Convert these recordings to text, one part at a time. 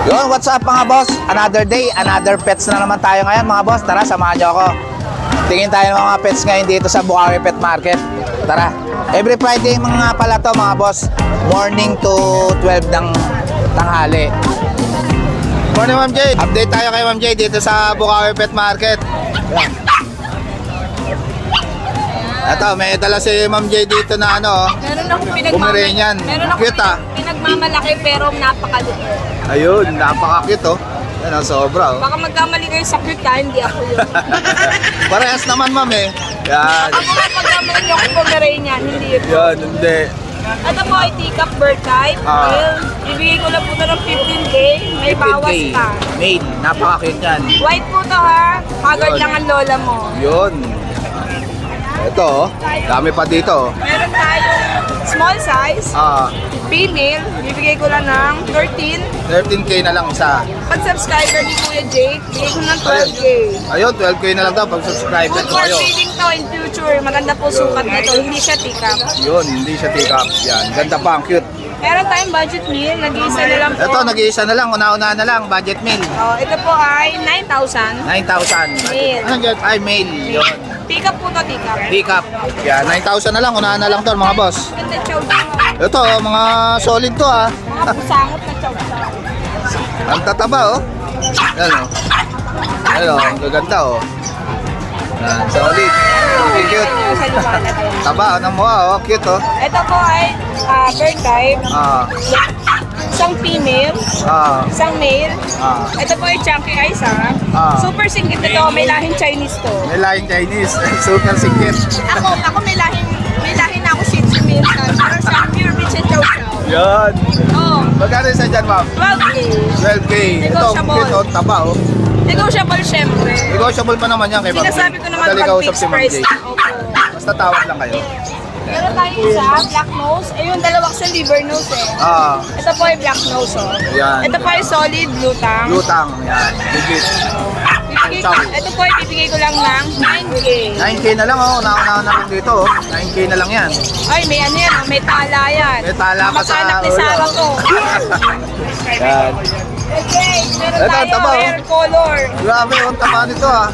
Yun, what's up mga boss? Another day, another pets na naman tayo ngayon mga boss. Tara, samahan nyo ako. Tingin tayo ng mga pets ngayon dito sa Bukawi Pet Market. Tara. Every Friday mga pala to mga boss. Morning to 12 ng tanghali. Morning Ma'am Jay. Update tayo kay Ma'am Jay dito sa Bukawi Pet Market. Yan. Ito, may dala si Ma'am Jay dito na ano. Meron akong pinagmamalaki pero napakaliit. Ayun, napaka-cute oh. Yan ang sobra oh. Baka magkamali kayo sa cute ka, hindi ako yun. Parehas naman ma'am eh. Yan. Ako nga magkamali yung Pomeranian, hindi yun. Yan, hindi. Ito po ay teacup bird type. Bibigay ko lang po ito ng 15K. May bawas pa. Maid, napaka-cute yan. White po ito ha. Haggard lang ang lola mo. Yun. Ito oh. Dami pa dito oh. Meron tayong small size. Female. Bibigay ko lang ng 13K na lang isa. Pag subscriber ni Kuya Jake, bigay ko ng 12K. Ayun, 12K na lang daw pag subscriber Good ko for kayo. feeding to in future. Maganda po sukat nito. Hindi siya teacup. Yun, hindi siya take-up. Yan, ganda pa, ang cute. Meron tayong budget meal. Nag-iisa na lang po. Ito, nag-iisa na lang. Una-una na lang, budget meal. Ito po ay 9,000. 9,000. Mail. Ano dyan? Ay, mail. Yun. Teacup po to, teacup. Pick-up. Yan, 9,000 na lang. Unahan na lang to mga boss. Ganda chow. Ito, mga solid to ah. Mga busangot na chow. Ang tataba oh. Yan oh. Yan oh, ang gaganda oh. Yan, solid. Okay, cute. Taba, ano mo oh, cute oh. Ito po ay bird type. Isang female. Isang male. Ito po ay chunky eyes ha. Super singkit ito. May lahing Chinese to. May lahing Chinese. Super singkit. Ako may lahing na ako Shih Tzu male. Pero sa pure bitch and chow chow. Yan. Oh. Magkano isa dyan ma'am? 12K. 12K. Ito, cute oh, taba oh. Negotiable syempre. Negotiable pa naman yan kay ma'am. Sinasabi ko naman Madali pag kausap fixed si Ma'am price. Jay. Basta tawag lang kayo. Meron tayo isa, black nose. Yung dalawang sa liver nose eh. Ito po ay black nose oh. Yan. Ito po ay solid blue tang. Lutang. Yan. Bigit. Ito po ay bibigay ko lang ng 9K. 9K na lang oh. Una-una na lang dito oh. 9K na lang yan. Ay, may ano yan, may tala yan. May tala pa sa Makanak ni ulo. Sarah to. Yan. Okay, meron Ito, tayo taba, oh. hair color. Grabe, ang taba nito ah.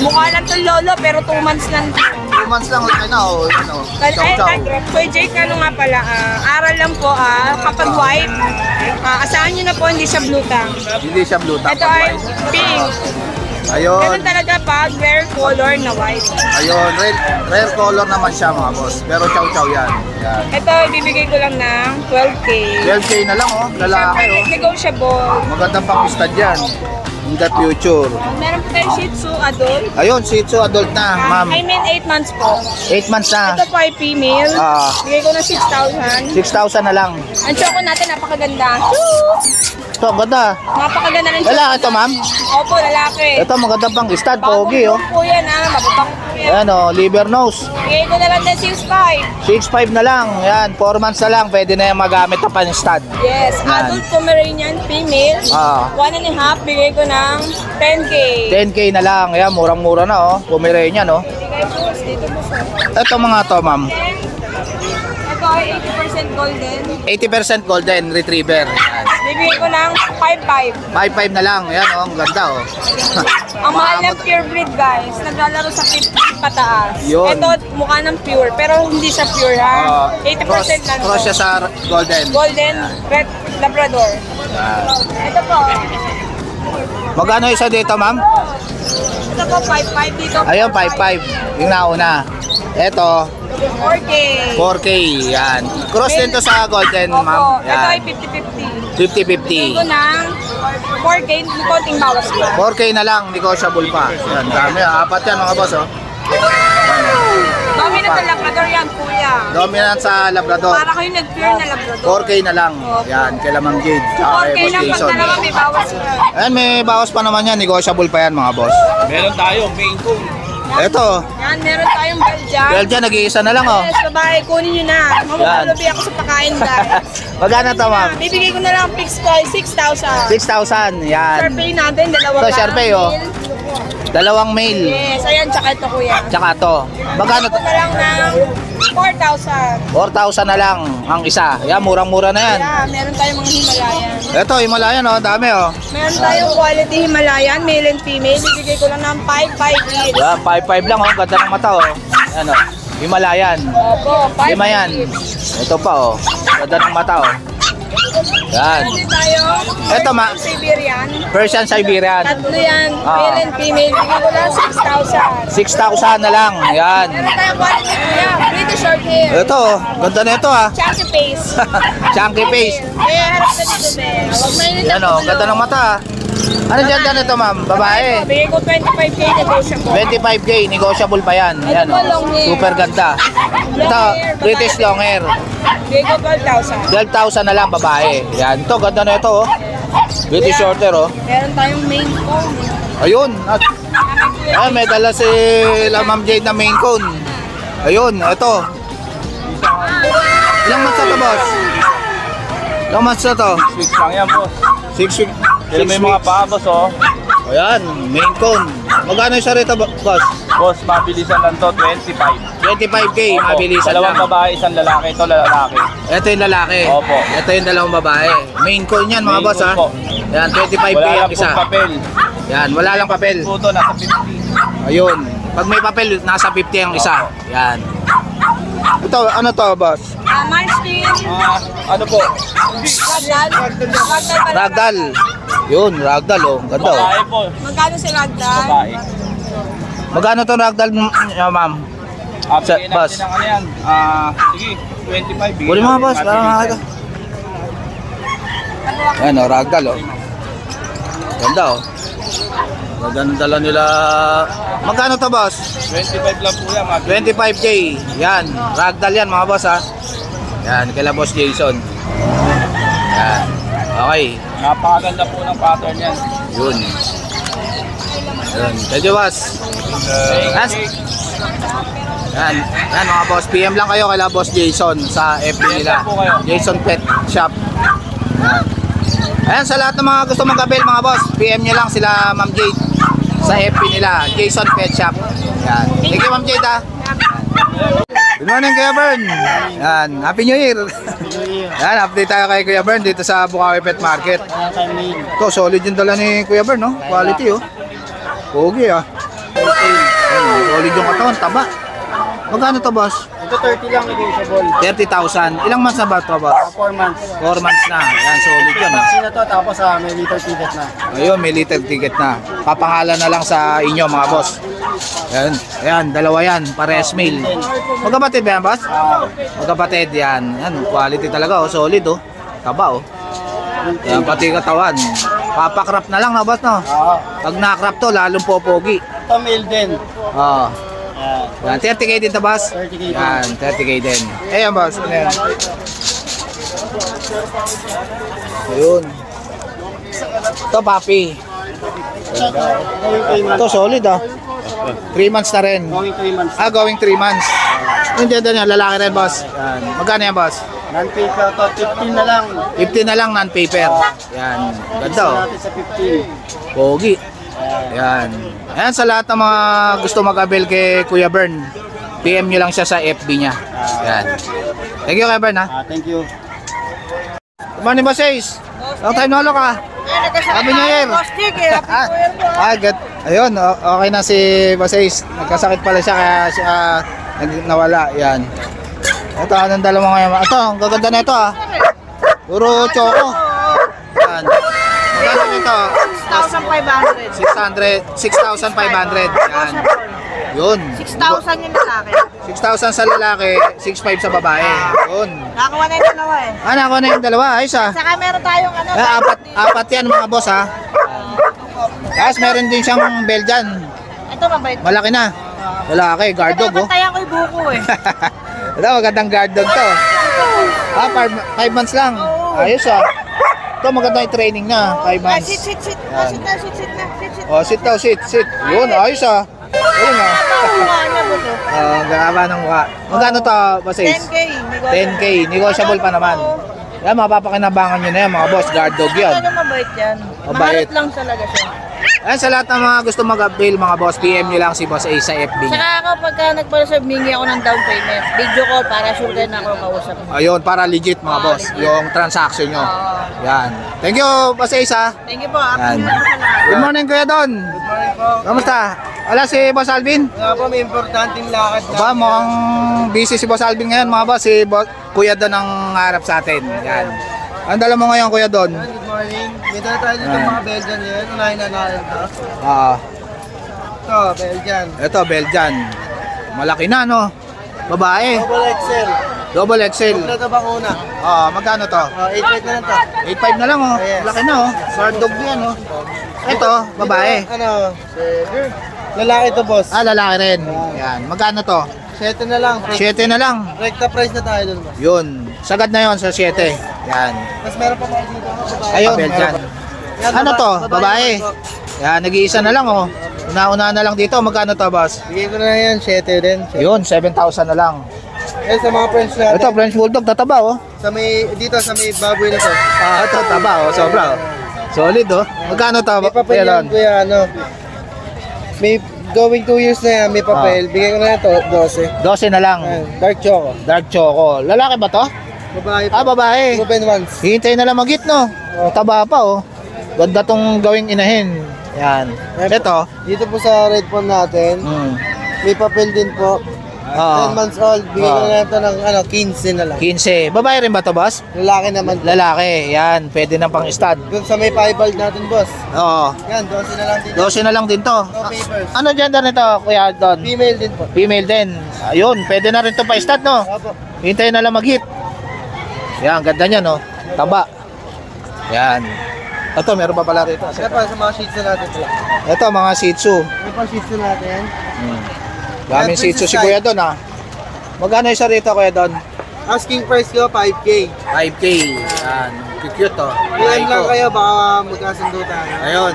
Mukha lang to lolo pero 2 months lang. 2 months lang laki na oh. Yan oh. Chow chow. Kuya Jake, ano nga pala, aral lang po kapag white, asahan nyo na po hindi siya blue tang. Hindi siya blue tang. Ito ay pink. Ayun. Ganun talaga pag rare color na white. Ayun. Rare color naman siya mga boss. Pero chow chow yan. Yan. Ito, ibibigay ko lang ng 12K. 12K na lang oh. Lalaki oh. Negotiable. Magandang pang-stud yan. In the future. Meron po tayo Shih Tzu adult. Ayun, Shih Tzu adult na, ma'am. I mean 8 months po. 8 months na. Ito po ay female. Bigay ko na 6,000. 6,000 na lang. Ang choco natin napakaganda. Ito, ganda. Napakaganda ng Lalaki ito, ma'am? Opo, lalaki. Ito, magandang pang-stud. Pogi oh. Po yan mababang po yan. Ayan oh, liver nose. Bigay ko na lang ng 6,500. 6,500 na lang. Yan, 4 months na lang. Pwede na yung magamit na pan-stud. Yes, Yan. adult Pomeranian female. 1.5, bigay ko ng 10K. 10K na lang. Ayan, murang-mura na oh. Pomeranian oh. Bigay po, dito po sir. Ito mga to, ma'am. Ito ay 80% golden. 80% golden retriever. Bibigay ko ng 5.5. 5,500 na lang. Ayan oh, ang ganda oh. Ang mahal ng pure breed guys, naglalaro sa 50 pataas. Yun. Ito mukha ng pure, pero hindi siya pure ha. 80% lang. Cross siya sa golden. Golden Red Labrador. Ito po. Magkano isa dito, ma'am? Ito po 5.5 dito. Ayun, 5,500. Yung nauna. Ito, 4K. 4K. Yan. Cross din to sa golden, Opo, ma'am. ito ay Yan. 50-50. Bigay 50-50. ko ng 4K, may konting bawas pa. 4K na lang, negotiable pa. Yan, dami. Apat yan mga boss, oh. Dominant na Labrador yan, kuya. Dominant sa Labrador. Para kayo nag-pure na Labrador. 4K na lang. Yan, kay Lamang Jade. Tsaka 4K kay Boss lang pag Jason. dalawa may bawas pa. Ayan, may bawas pa naman yan. Negotiable pa yan mga boss. Meron tayo, main coon. Ito. Yan, meron tayong Belgian. Belgian, nag-iisa na lang, oh. Yes, babae, kunin nyo na. Mamamalubi ako sa pakain guys. Magkano to, ma'am? Bibigay ko na lang fixed price, 6,000. 6,000. Yan. Sharpay natin, dalawa Ito, lang. Sharpay, oh. Dalawang male. Yes, ayan, tsaka ito kuya. Tsaka to. Magkano to? Ito na lang ng 4,000. 4,000 na lang ang isa. Yan, murang-mura na yan. Yeah, meron tayong mga Himalayan. Ito, Himalayan, oh, dami, oh. Meron tayong quality Himalayan, male and female. Ibigay ko lang ng 5,500 each. Yan, 5,500 lang, oh. Ganda ng mata, oh. Yan, oh. Himalayan. Opo, 5,500 Lima yan. each. Ito pa, oh. Ganda ng mata, oh. Yan. Meron tayo. Ito, Siberian. Persian Siberian. Tatlo yan, Ah. male and female. Ibigay ko lang 6,000. 6,000 na lang. Yan. Meron tayong quality kuya, British short hair. Ito, oh. Ganda na ito, ah. Chunky face. Chunky face. Eh, harap ka dito, be. Huwag mainit Yan, oh. Ganda ng mata, ah. Ano dyan ito, ma'am? Babae. Bigay ko 25K negotiable. 25K, negotiable pa yan. Yan, oh. Super ganda. Ito, British long hair. Bigay ko 12,000. 12,000 na lang, babae. Yan, ito, ganda na ito, oh. British short hair, oh. Meron tayong main phone. Ayun. Ay, may dala si Ma'am Jade na main cone. Ayun, ito. Ilang months na to, boss? Ilang months na to? 6 lang yan, boss. 6 weeks. Kaya may mga paa, boss, oh. Ayan, main cone. Magkano yung sarita, boss? Boss, mabilisan lang to, 25. 25K, Opo. mabilisan Dalawang lang. babae, isang lalaki. Ito lalaki. Ito yung lalaki. Opo. Ito yung dalawang babae. Main cone yan, mga Main boss, ha? cone po. Yan, 25K Wala ang lang isa. pong papel. Yan, wala lang papel. Puto, nasa 50. Ayun. Pag may papel, nasa 50 ang isa. Yan. Ito, ano to, boss? Munchkin. Ano po? Ragdoll. Ragdoll. Yun, ragdoll, oh. Ganda, oh. Babae po. Magkano si Ragdoll? Babae. Magkano to ragdoll, ma'am? Sa- Bigyan boss. natin ng ano yan. Sige, 25. Bigyan Kunin mo nga, natin, boss. Para mabilisan. makakita. Yan, oh, ragdoll, oh. Ganda, oh. Ganda ng dala nila. Magkano to, boss? 25 lang po yan, mabilisan. 25K. Yan, ragdoll yan, mga boss, ha. Yan, kila Boss Jason. Yan. Okay. Napakaganda po ng pattern yan. Yun. Yun. Thank you, boss. Yan. Yan. Yan, mga boss. PM lang kayo kila Boss Jason sa FB nila. Jason Pet Shop. Yan. Ayan, sa lahat ng mga gusto mag-avail, mga boss, PM nyo lang sila Ma'am Jade sa FB nila, Jason Pet Shop. Yan. Thank you, Ma'am Jade, ha. Good morning, Kuya Bern. Yan. Happy New Year. Yan, update tayo kay Kuya Bern dito sa Bukawi Pet Market. Ito, solid yung dala ni Kuya Bern, no? Quality, oh. Pogi, ah. Yan, solid yung katawan, taba. Magkano to, boss? Ito 30 lang negotiable. 30,000. Ilang months na ba to, boss? 4 months. 4 months na. Yan, solid yan, ah. Sino to? Tapos may liter ticket na. Ayun, may liter ticket na. Papangalan na lang sa inyo, mga boss. Yan, ayan, dalawa yan, parehas male. Magkapatid ba yan, boss? Magkapatid yan. Yan, quality talaga, oh, solid, oh. Taba, oh. Yan, pati katawan. Papakrap na lang, na, boss, no? Pag nakrap to, lalong popogi. Ito male din. Oh. Yan, 30K din to, boss? 30K din. Yan, 30K din. Ayan, boss, ano yan? Ayun. Ito, papi. Ito, solid, ah. 3 months na rin. Going 3 months. Ah, going 3 months. Yung gender niya, lalaki rin, boss. Yan. Magkano yan, boss? Non-paper to, 15 na lang. 15 na lang, non-paper. Yan. Ganda, oh. Natin sa 15. Pogi. Yan. Ayan, sa lahat ng mga gusto mag-avail kay Kuya Bern, PM nyo lang siya sa FB niya. Yan. Thank you, Kuya Bern, ha. Thank you. Good morning, boss Ace. Long time no look, ha. Happy New Year. Good. Ayun, okay na si Boss Ace. Nagkasakit pala siya kaya siya nawala. Yan. Ito, anong dala mo ngayon? Ito, ang gaganda na ito, ha. Puro choco. Yan. Magkano nito? 6,500. Yan. Yun. 6,000 yung lalaki. 6,000 sa lalaki, 6,500 sa babae. Yun. Nakakuha na yung dalawa eh. Ako na yung dalawa. Ayos, ha. Saka meron tayong ano. Apat yan, mga boss, ha. Tapos meron din siyang Belgian. Ito mabait. Malaki na. Lalaki, guard dog, oh. Bantayan ko yung buko eh. Ito, magandang guard dog to. 5 months lang. Ayos, ah. Ito, maganda yung training na. 5 months. Sit Yan. na. Oh, sit daw, sit. Yun, ayos, ah. Ayun, ah. Ang gagaba ng mukha. Magkano to, Boss Ace? 10K. 10K. Negotiable pa naman. Yan, mapapakinabangan nyo na yan, mga boss. Guard dog yan. Talaga mabait yan. Mabait. Maharap lang talaga siya. Ayan, sa lahat ng mga gusto mag-avail mga boss, PM nyo lang si Boss A sa FB niya. Saka ako pagka nagpa-reserve, mingi ako ng down payment. Video call para sure din ako kausap. Ayun, para legit mga boss, legit. yung transaction nyo. Yan. Thank you, Boss A ha. Thank you po. Yan. Good morning, Kuya Don. Good morning po. Kamusta? Wala si Boss Alvin? Nga po, may importanteng lakad na. Ba, mukhang busy si Boss Alvin ngayon mga boss. Si Kuya Don ang harap sa atin. Yan. Ang dala mo ngayon, Kuya Don? Good morning. May dala tayo dito mga Belgian ngayon. Unahin na natin ito. Ito, Belgian. Ito, Belgian. Malaki na, no? Babae. Double XL. Double XL. Ito bang una? Magkano to? 8.5 na lang to. 8.5 na lang, oh. Yes. Laki na, oh. Guard dog yan, oh. Ito, babae. Ano? Lalaki to, boss. Lalaki rin. Yan. Magkano to? 7 na lang. 7 na lang. Rekta price na tayo dun, boss. Yun. Sagad na yon sa 7. Yan. Tapos meron pa tayo dito. Babae. Ayun, Belgian. Yan, Ano to? Babae. po. Yan, nag-iisa na lang, oh. Una-una na lang dito. Magkano to, boss? Bigay ko na yan, 7 din. Yun, 7,000 na lang. Yan sa mga friends natin. Ito, French Bulldog, tataba, oh. Dito sa may baboy na to. Ito, taba, oh. Sobra, oh. Solid, oh. Magkano to? May papel Kuya yan, Don? kuya, ano. May going 2 years na yan, may papel. Bigay ko na yan to, 12. 12 na lang. Ayan, dark choco. Dark choco. Lalaki ba to? Babae po. Babae. Ruben ones. Hintay na lang magit, no? Taba pa, oh. Ganda tong gawing inahin. Yan. Ito. Dito po sa red phone natin, may papel din po. 10 months old, bigay ko na ito ng 15 na lang. 15. Babae rin ba to, boss? Lalaki naman. Lalaki. Yan. Pwede na pang stud. Doon sa may piebald natin, boss. Oo. Yan, 12 na lang din. 12 na lang din to. No papers. Ano gender nito, Kuya Don? Female din po. Female din. Ayun. Pwede na rin to pa stud, no? Opo. Hintay na lang mag-hit. Yan. Ganda niya, no? Taba. Yan. Ito, meron pa pala rito. Kaya pa sa mga sheets na natin pala. Ito, mga Shih Tzu. May pa sheets na natin. Daming Shih Tzu si Kuya Don, ha? Magkano isa rito, Kuya Don? Asking price ko, 5K. 5K. Yan. Cute, oh. PM lang kayo, baka magkasundo tayo. Ayun.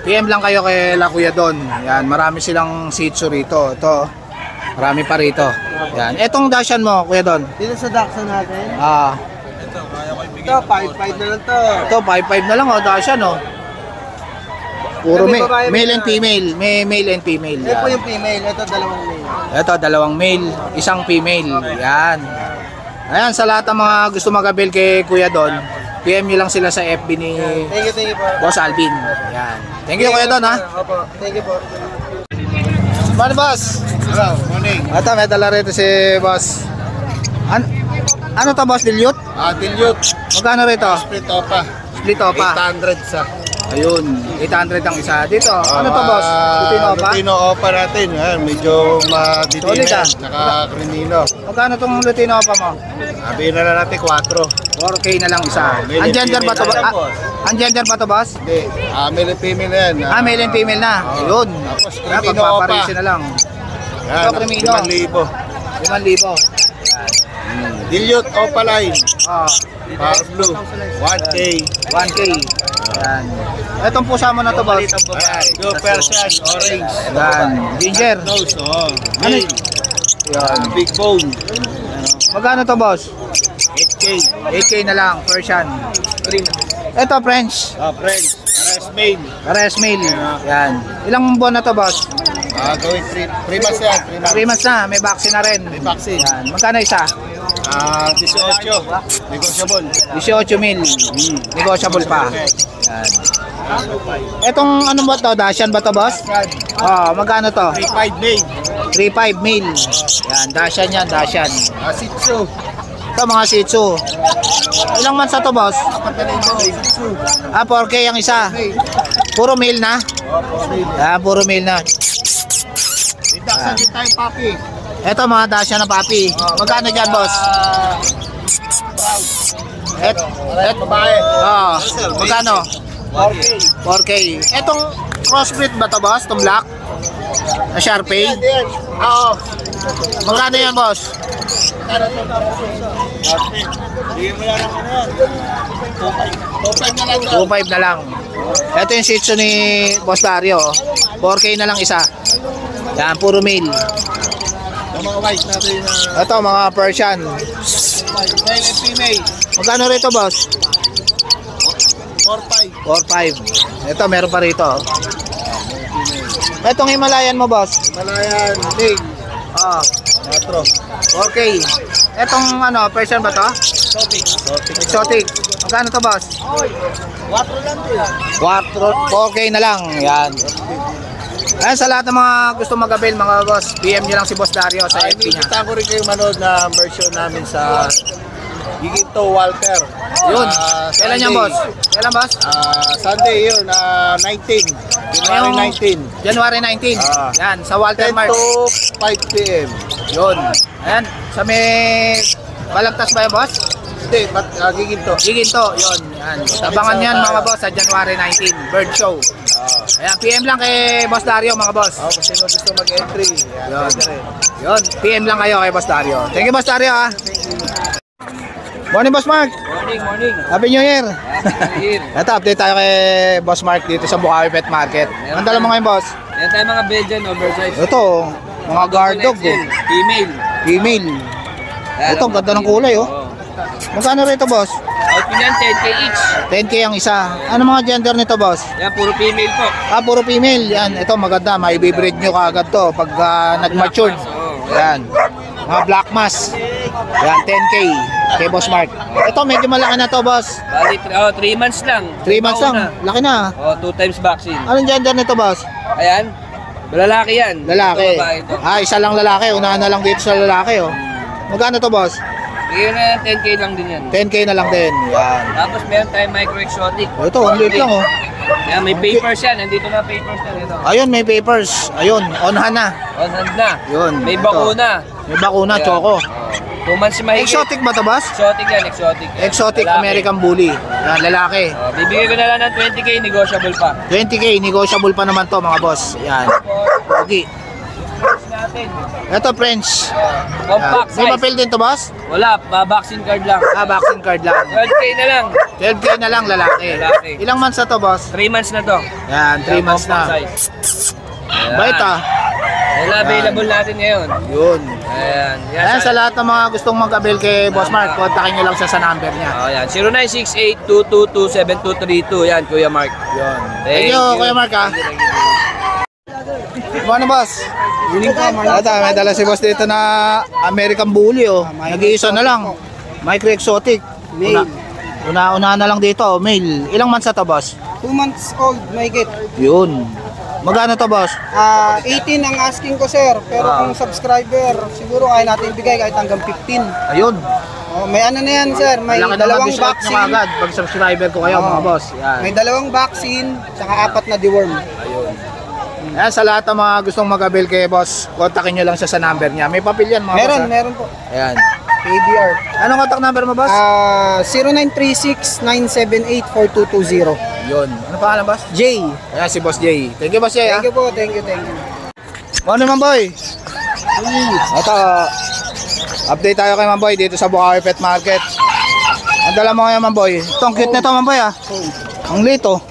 PM lang kayo kay La Kuya Don. Yan. Marami silang Shih Tzu rito. Ito. Marami pa rito. Yan. Etong dashan mo, Kuya Don. Dito sa Dachshund natin, Ito, ito, 5.5 na lang to. 5.5 na lang, oh. Dashan, oh. Puro May babae, male and may female. May male and female. Ito po Yan. yung female, ito dalawang male. Ito, dalawang male, isang female. Yan. Ayan, sa lahat ng mga gusto mag-avail kay Kuya Don, PM nyo lang sila sa FB ni Thank you po. Boss Alvin. Yan. Thank you, Kuya Don, ha? Opo, thank you po. Morning, boss. Hello, morning. Ito, may dala rito si boss. Ano to, boss? Dilute? Dilute. Magkano rito? Split opa. Split opa. 800 sa. Ayun, 800 ang isa. Dito, ano to, boss? Lutino opa? Lutino opa natin. Medyo Solid, maditinan. ah. Naka-crinino. Magkano tong Lutino opa mo? Sabihin na lang natin 4. 4K na lang isa. Male Ang and gender ba to, female. ang gender ba to, boss? Hindi. Male and female yan. Male and female na. Ayun. Tapos Kaya Crimino pagpaparisi opa. na lang. Yan, Ito, Crimino. 5,000. 5,000. Dilute opa line. Ah, Power blue. 1K. 1K. Yan. Etong pusa mo na to, boss. Ayan. Go Persian. Orange. Yan. Ginger. Nose. Oh. Ano? Male. Yan. Big bone. Magkano to, boss? 8K. 8K na lang, Persian. Ito, French. French. Pares male. Pares male. Yan. Ilang buwan na to, boss? Gawin 3 months yan. 3 months na. May vaccine na rin. May vaccine. Yan. Magkano isa? 18. Negotiable. 18,000. Negotiable pa. Yan. Etong ano ba to? Dashan ba to, boss? Magkano to? 3.5 male. 3.5 mil. Yan, Dashan yan, Dashan. Shih Tzu. Ito mga Shih Tzu. Ilang months na to, boss? 4 4K ang isa. Puro male na? Puro male na. Reduction din tayo, papi. Ito mga Dashan na papi. Magkano dyan, boss? Babae. Magkano? 4K. 4K. Etong crossbreed ba to, boss? Itong black? Na Sharpei? Oo. Magkano yan, boss? Bigyan mo lang ako na yan. 2.5 na lang. 2.5 na lang. Ito yung Shih Tzu ni Boss Dario. 4K na lang isa. Yan, puro male. Yung mga white natin na Ito, mga Persian. male and female. Magkano rito, boss? 4.5. 4.5. Ito, meron pa rito. Etong Himalayan mo, boss? Malayan, big. Ah, 4K. Etong ano, Persian ba to? Exotic. Magkano to, boss? 4K na lang. Yan. Ayan, sa lahat ng mga gusto mag-avail, mga boss, PM nyo lang si Boss Dario sa FB niya. Kita ko rin kayo manood na version namin sa Giginto Walter. Yun. Sunday. Kailan yan, boss? Kailan, boss? Sunday yun, 19. January 19. January 19. Ah. Yan, sa Walter 10 Mart. to 5 p.m. Yun. Ayan, sa may Balagtas ba yan, boss? Hindi, Giginto. Giginto, yun. Yan. Abangan yan, mga boss, sa January 19. Bird show. Ayan, PM lang kay Boss Dario, mga boss. Kung sino gusto mag-entry. Yun. Yun, PM lang kayo kay Boss Dario. Thank you, Boss Dario, ha. Morning, Boss Mark. Morning. Happy New Year. Ito, update tayo kay Boss Mark dito sa Bukawi Pet Market. Ang dala mo ngayon, boss? Yan tayo mga Belgian oversize. Ito, mga guard dog. Female. Female. Ito, ang ganda ng kulay, oh. Magkano rito, boss? Out ko yan, 10K each. 10K ang isa. Ano mga gender nito, boss? Yan, puro female po. Ah, puro female. Yan, ito maganda. Maibibreed nyo kaagad to pag nag-matured. Yan. Mga black mass. Yan, 10K kay Boss Mark. Ito, medyo malaki na to, boss. Bali, 3 months lang. 3 months lang. Laki na. 2 times vaccine. Anong gender nito, boss? Ayan. Lalaki yan. Lalaki. Ito, babae ito. Ah, isa lang lalaki. Unahan na lang dito sa lalaki, oh. Magkano to, boss? Bigyan na yan, 10K lang din yan. 10K na lang din. Yan. Tapos meron tayong micro-exotic. Oh, ito, ang liit lang, oh. Yan, may papers yan. Nandito na papers na dito. Ayun, may papers. Ayun, on-hand na. On hand na. Yun. May ito. bakuna. May bakuna, Ayan. choco. 2 months si mahigit. Exotic ba to, boss? Exotic yan, exotic. Exotic Lalaki. American Bully. Yan, lalaki. Bibigay ko na lang ng 20K, negotiable pa. 20K, negotiable pa naman to, mga boss. Yan. Pogi. Natin. Ito, French. Compact May size. papel din to, boss? Wala, vaccine card lang. Ah, vaccine card lang. 12K na lang. 12K na lang, lalaki. Lalaki. Ilang months na to, boss? 3 months na to. Yan, 3 months na. Compact size. Bait, ah. Yan, available natin ngayon. Yun. Ayan. Ayan, sa lahat ng mga gustong mag-avail kay Boss Mark, kontakin nyo lang siya sa number niya. Ayan, 0968-222-7232. Yan, Kuya Mark. Yun. Thank you, Kuya Mark, ha. Ano, boss? Ito, may dala si boss dito na American Bully, oh. Nag-iisa na lang. Micro-exotic. Una na lang dito, oh. Male. Ilang months na to, boss? 2 months old, may get. Yun. Magkano to, boss? 18 ang asking ko, sir. Pero kung subscriber, siguro kaya natin ibigay kahit hanggang 15. Ayun. Oh, may ano na yan, sir. May Malaki na dalawang mag-discount nyo vaccine. agad pag subscriber ko kayo, mga boss. Yan. May dalawang vaccine, saka 4 na deworm. Ayan, sa lahat ng mga gustong mag-avail kay boss, kontakin nyo lang siya sa number niya. May papel yan, mga boss, ha? Meron po. Ayan. KBR. Anong contact number mo, boss? 0936-978-4220. Yun. Ano pangalan, boss? J. Ayan, si Boss Jay. Thank you, Boss Jay, ha? Thank you po, thank you. Ano naman, boy? Ito, update tayo kay Mamboy dito sa Bukawi Pet Market. Ang dala mo ngayon, Mamboy. Ito, ang cute nito, Mamboy, ha? Ang lito.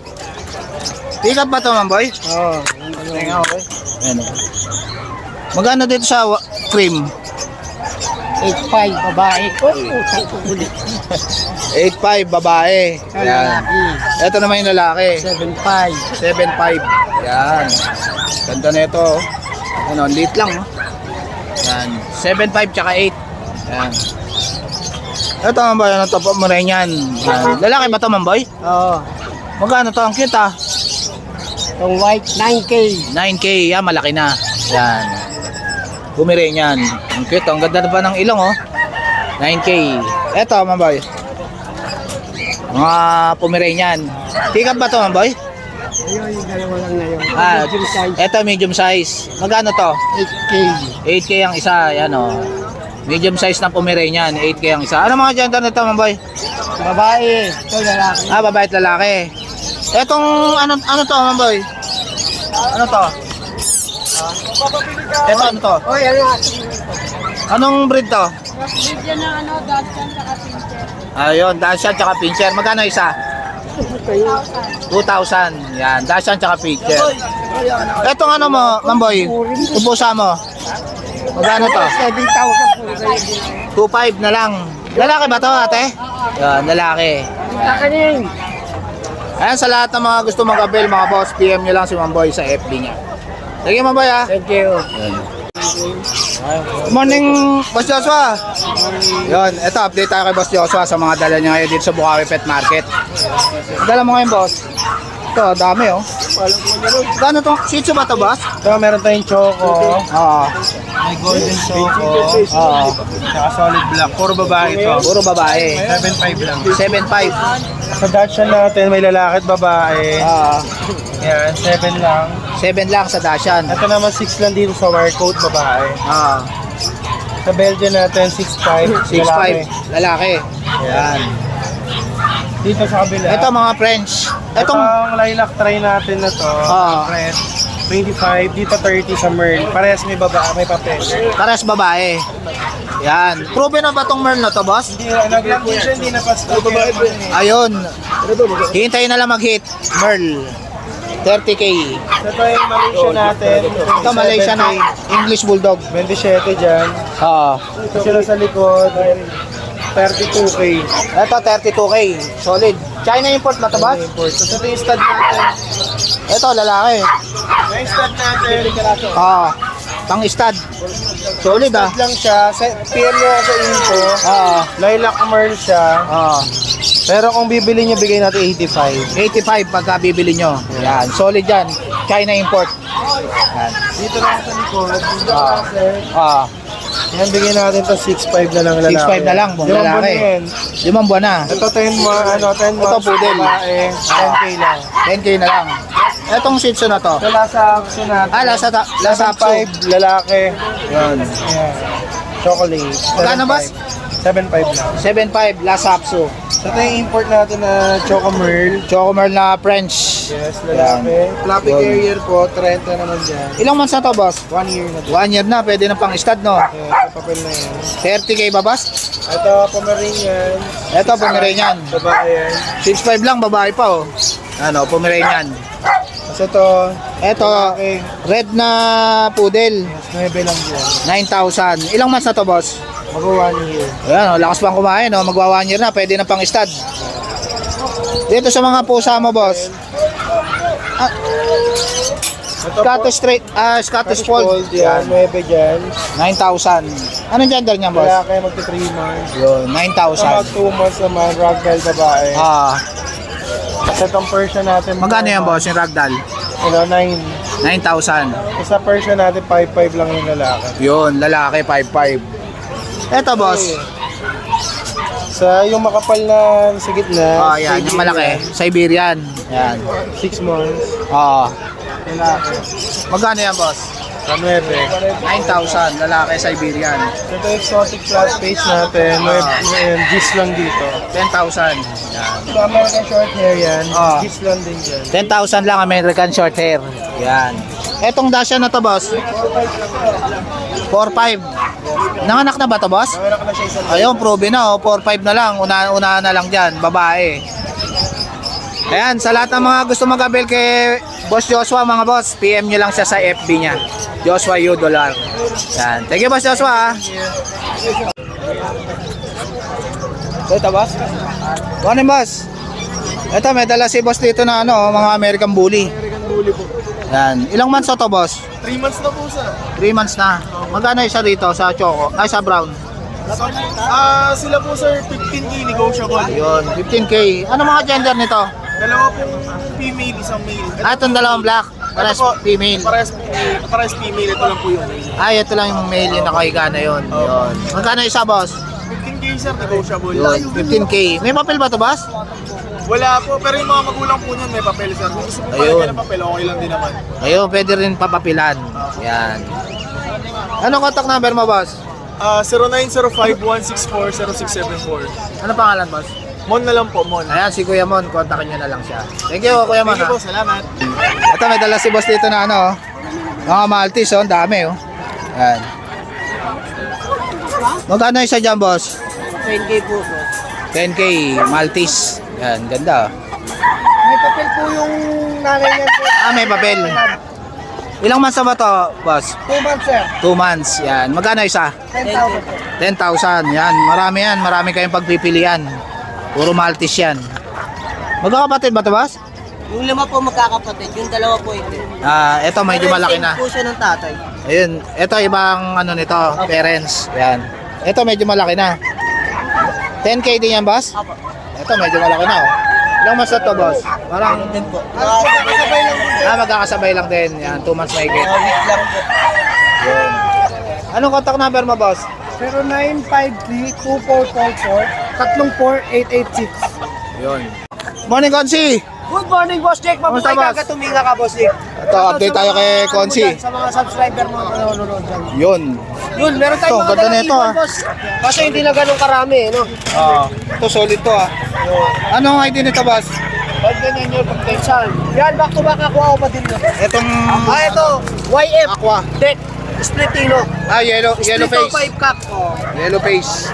Pick up ba ito, Mamboy? Oh, Tingnan, okay. Ayan, oh. Magkano dito sa cream? 8.5 babae. 8.5, babae. Ayan. Ito naman yung lalaki. 7.5. 7.5. Yan. Ganda na ito, oh. Ano, lit lang, oh. Yan. 7.5 tsaka 8. Yan. Ito, Mamboy, ano to po mo rin yan. Yan. Lalaki ba ito, Mamboy? Oo. Magkano to? Ang cute, ah. Yung white, 9K. 9K, yan, malaki na. Yan. Bumiri niyan. Ang cute, ang ganda na pa ng ilong, oh. 9K. Eto, Mamboy. Mga Pomeranian. Pick up ba to, Mamboy? Ayun, yung dalawa lang na yun. Ah, Medium size. eto, medium size. Magkano to? 8K. 8K ang isa, yan, oh. Medium size na Pomeranian, 8K ang isa. Ano mga gender nito, Mamboy? Babae. Ito lalaki. Ah, babae at lalaki. Etong, ano to, Mamboy? Ano to? Eto, ano to? Oy, ano nga? Anong breed to? Bigyan ng ano, Dachshund saka Pinscher. Ayun, Dachshund tsaka Pinscher. Magkano isa? 2,000. Yan, Dachshund tsaka Pinscher. Etong ano mo, Mamboy? Tubusa mo. Magkano to? 7,000 po. 2,500 na lang. Lalaki ba to, ate? Yan, lalaki. Kakanin. Ayan, sa lahat ng mga gusto mag-avail, mga boss, PM nyo lang si Mamboy sa FB niya. Sige, mabay ha. Thank you. Good morning, Boss Joshua. Yun, ito update tayo kay Boss Joshua sa mga dala niya ngayon dito sa Bukawi Pet Market. Dala mo ngayon, boss? Ito, dami oh. Gano'n itong Shih Tzu ba ito, boss? So, meron tayong choco. Oo. May golden choco. Oo. Saka solid black. Puro babae ito. Puro babae. 7.5 lang. 7.5. Sa Dachshund natin, may lalaki at babae. Yan, 7 lang. 7 lang sa Dachshund. Ito naman 6 lang dito sa wire coat babae. Sa Belgian natin, 6.5. 6.5. Lalaki. Yan. Dito sa kabila. Ito mga French. Itong lilac tray natin na to. Red. 25. Dito 30 sa Merl. Parehas may babae, may papel. Pares babae. Yan. Proven na ba itong Merl na to, boss? Hindi, nag-lang din siya, hindi na pa-stock. Ayun. Hintayin na lang mag-hit. Merl. 30K. Ito yung Malaysia natin. Ito Malaysia na English Bulldog. 27 dyan. Oo. Ito sila sa likod. 32K. Ito 32K. Solid. China import na to, boss? Import. So, ito yung stud natin. Ito lalaki. Yung stud natin. Pang stud. Solid ah. Stud lang siya. PM nyo sa info. Lilac Merl siya. Pero kung bibili nyo, bigay natin 85. 85 pagka bibili nyo. Yan. Solid yan. China import. Yan. Dito na sa likod. Dito natin. Yan, bigay natin to 6.5 na lang lalaki. 6.5 na lang, buong lalaki. 5 buwan na. Ito 10 months. Ito poodle. 10K lang. 10K na lang. Etong Shih Tzu na to. Ito lasa apso natin. Lasa Apso. 5 lalaki. Yun. Yan. Chocolate. Magkano, boss? 7.5 lang. 7.5 Lasa Apso. So ito yung import natin na Choco Merl. Choco Merl na French. Yes, lalaki. Flappy Yun. carrier po, 30 naman dyan. Ilang months na to, boss? 1 year na to. 1 year na. Pwede na pang stud, no? Ito papel na yan. 30K ba, boss? Ito, Pomeranian. Ito, Pomeranian. Babae yan. 6.5 lang, babae pa, oh. Ano, Pomeranian. Kasi ito, Ito, red na poodle. 9 lang yan. 9,000. Ilang months na to, boss? Mag 1 year. Ayan, oh, lakas pang kumain, oh. Magwa 1 year na. Pwede na pang stud. Dito sa mga pusa mo, boss. Scottish Fold. Yan, 9 dyan. 9,000. Anong gender niya, boss? Kaya kayo magti 3 months. Yun, Mag 9,000. 2 months naman, ragdoll babae. Kasi itong Persian natin. Magkano yan, boss, yung ragdoll? 9. 9,000. Sa Persian natin, 5.5 lang yung lalaki. Yun, lalaki, 5,500. Eto, boss. Sa yung makapal na sa gitna. Yan, yung malaki. Siberian. Yan. 6 months. Lalaki. Magkano yan, boss? Sa 9. 9,000, lalaki, Siberian. So ito exotic flat face natin. May gis lang dito. 10,000. Sa American short hair yan. Ah. Gis lang din dyan. 10,000 lang, American short hair. Yan. Etong Dacia na to, boss? 4,500. Nanganak na ba to, boss? Meron ka na siya isang Ayun, probe na, oh. 4,500 na lang. Una na lang dyan, babae. Ayan, sa lahat ng mga gusto mag-avail kay Boss Joshua, mga boss, PM nyo lang siya sa FB niya. Joshua U Dollar. Yan. Thank you, Boss Joshua. Ito, boss? Morning, boss. Ito, may dala si boss dito na mga American Bully. American Bully po. Yan. Ilang months na to, boss? 3 months na po sa. 3 months na. Magkano isa dito sa Choco? Ay, sa Brown? Sila po sir, 15K negotiable. Yun, 15K. Ano mga gender nito? Dalawa pong female, isang male. Itong dalawang black. Pares female. Pares female, ito lang po yun. Ay, ito lang yung male yung nakahiga na yun. Yun. Magkano isa, boss? 15K sir, negotiable. Yun, 15K. May papel ba to, boss? Wala po, pero yung mga magulang po niyan may papel sir. Kung gusto mo Ayun. palagyan ng papel, okay lang din naman. Ayun, pwede rin papapilan. Yan. Anong contact number mo, boss? 0905-164-0674. Ano pangalan, boss? Mon na lang po, Mon. Ayan, si Kuya Mon. Kontakin nyo na lang siya. Thank you, Kuya Mon. Thank you ha? po, salamat. Ito, may dala si boss dito na mga Maltese, ang dami, oh. Ayan. Magkano isa dyan, boss? 20K po, boss. 10K, Maltese. Yan, ganda. May papel po yung nanay niyan, sir. May papel. Ilang months na ba to, boss? 2 months, sir. 2 months. Yan. Magkano isa? 10,000 po. 10,000. Yan. Marami yan. Marami kayong pagpipilian. Puro Maltese yan. Magkakapatid ba to, boss? Yung 5 po magkakapatid, yung 2 po hindi. Ito medyo malaki na. po siya ng tatay. Ayun, ito ibang ano nito, parents. Yan. Ito medyo malaki na. 10K din yan, boss? Apo. Ito medyo malaki na, oh. Ilang months na to, boss? Parang Din po. Magkakasabay lang po. magkakasabay lang din. Yan, 2 months mahigit. Week lang po. Yun. Anong contact number mo, boss? 0953-2444-34886. Yun. Morning, Konsi! Good morning, Boss Jake. Kamusta, Mabuhay boss? ka, tuminga ka, Boss Jake. Ito, update tayo kay Konsi. Sa mga subscriber mo na nanonood dyan. Yun. Yun, meron Ito, tayong mga ganda na dalang ito, ibon, Boss. Kaso hindi na ganun karami, no? Ito, solid to, ah. Anong ID nito, boss? Pag ganyan yung potential. Yan, back to back ako pa din. Itong Ito, YF. Aqua. Deck. Splitino. Yellow Splito face. 5 cock. Oh. Yellow face.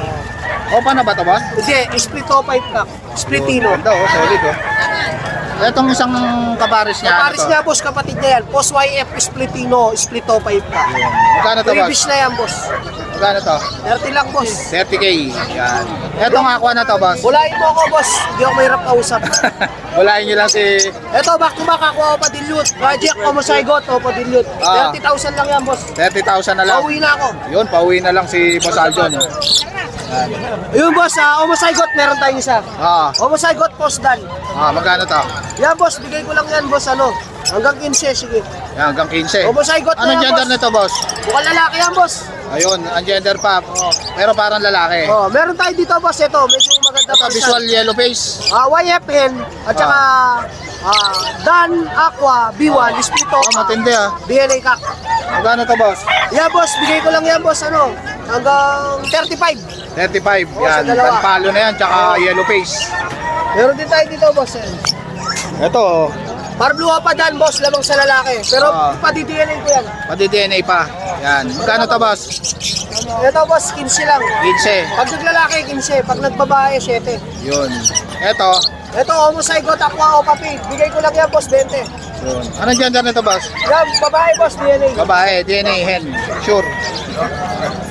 Opa na ba ito, boss? Hindi, Splito 5 cock. Splitino. Ganda, oh, solid, oh. Itong isang kapares niya, Paris ano to? niya, boss, kapatid niya yan. Post YF Splitino, Splito 5 cock. Magkano to, boss? Previous na yan, boss. Magkano to? 30 lang, boss. 30K. Yan. Itong aqua na to, boss. Bulain mo ako, boss. Hindi ako mahirap kausap. Walain nyo lang si... Ito, back to back ako pa dilute. Project Homozygote o pa dilute. Ah. 30,000 lang yan, boss. 30,000 na lang. Pauwi na ako. Yun, pauwi na lang si Boss Aljon. Ayun, boss, Homozygote meron tayong isa. Homozygote Postdan. Magkano to? Yan, boss, bigay ko lang yan, boss, hanggang 15, sige. Yan, hanggang 15. Homozygote na Anong yan, gender boss. nito, boss? Mukhang lalaki yan, boss. Ayun, ang gender pa. Pero parang lalaki. Meron tayo dito, boss, ito, medyo maganda Ito, pa. visual yellow face. YFN, at saka Dan, Aqua, B1, Splito, Matindi, ah. DNA Cock. Magkano to, boss? Yeah, boss, bigay ko lang yan, boss, hanggang 35. 35. Oh, sa Yan, dalawa. panpalo na yan, tsaka yellow face. Meron din tayo dito, boss. Ito, oh. Parblua pa dan, boss, lamang sa lalaki. Pero pa-DNA ko yan. pati DNA pa. Yan. Magkano to, boss? Ito, boss, 15 lang. 15. Pag naglalaki, 15. Pag nagbabae, 7. Yun. Ito. Ito, Homozygote Aqua o Papi. Bigay ko lang yan, boss, 20. Yun. Anong gender nito, boss? Yan, babae, boss, DNA. Babae, DNA, hen. Sure.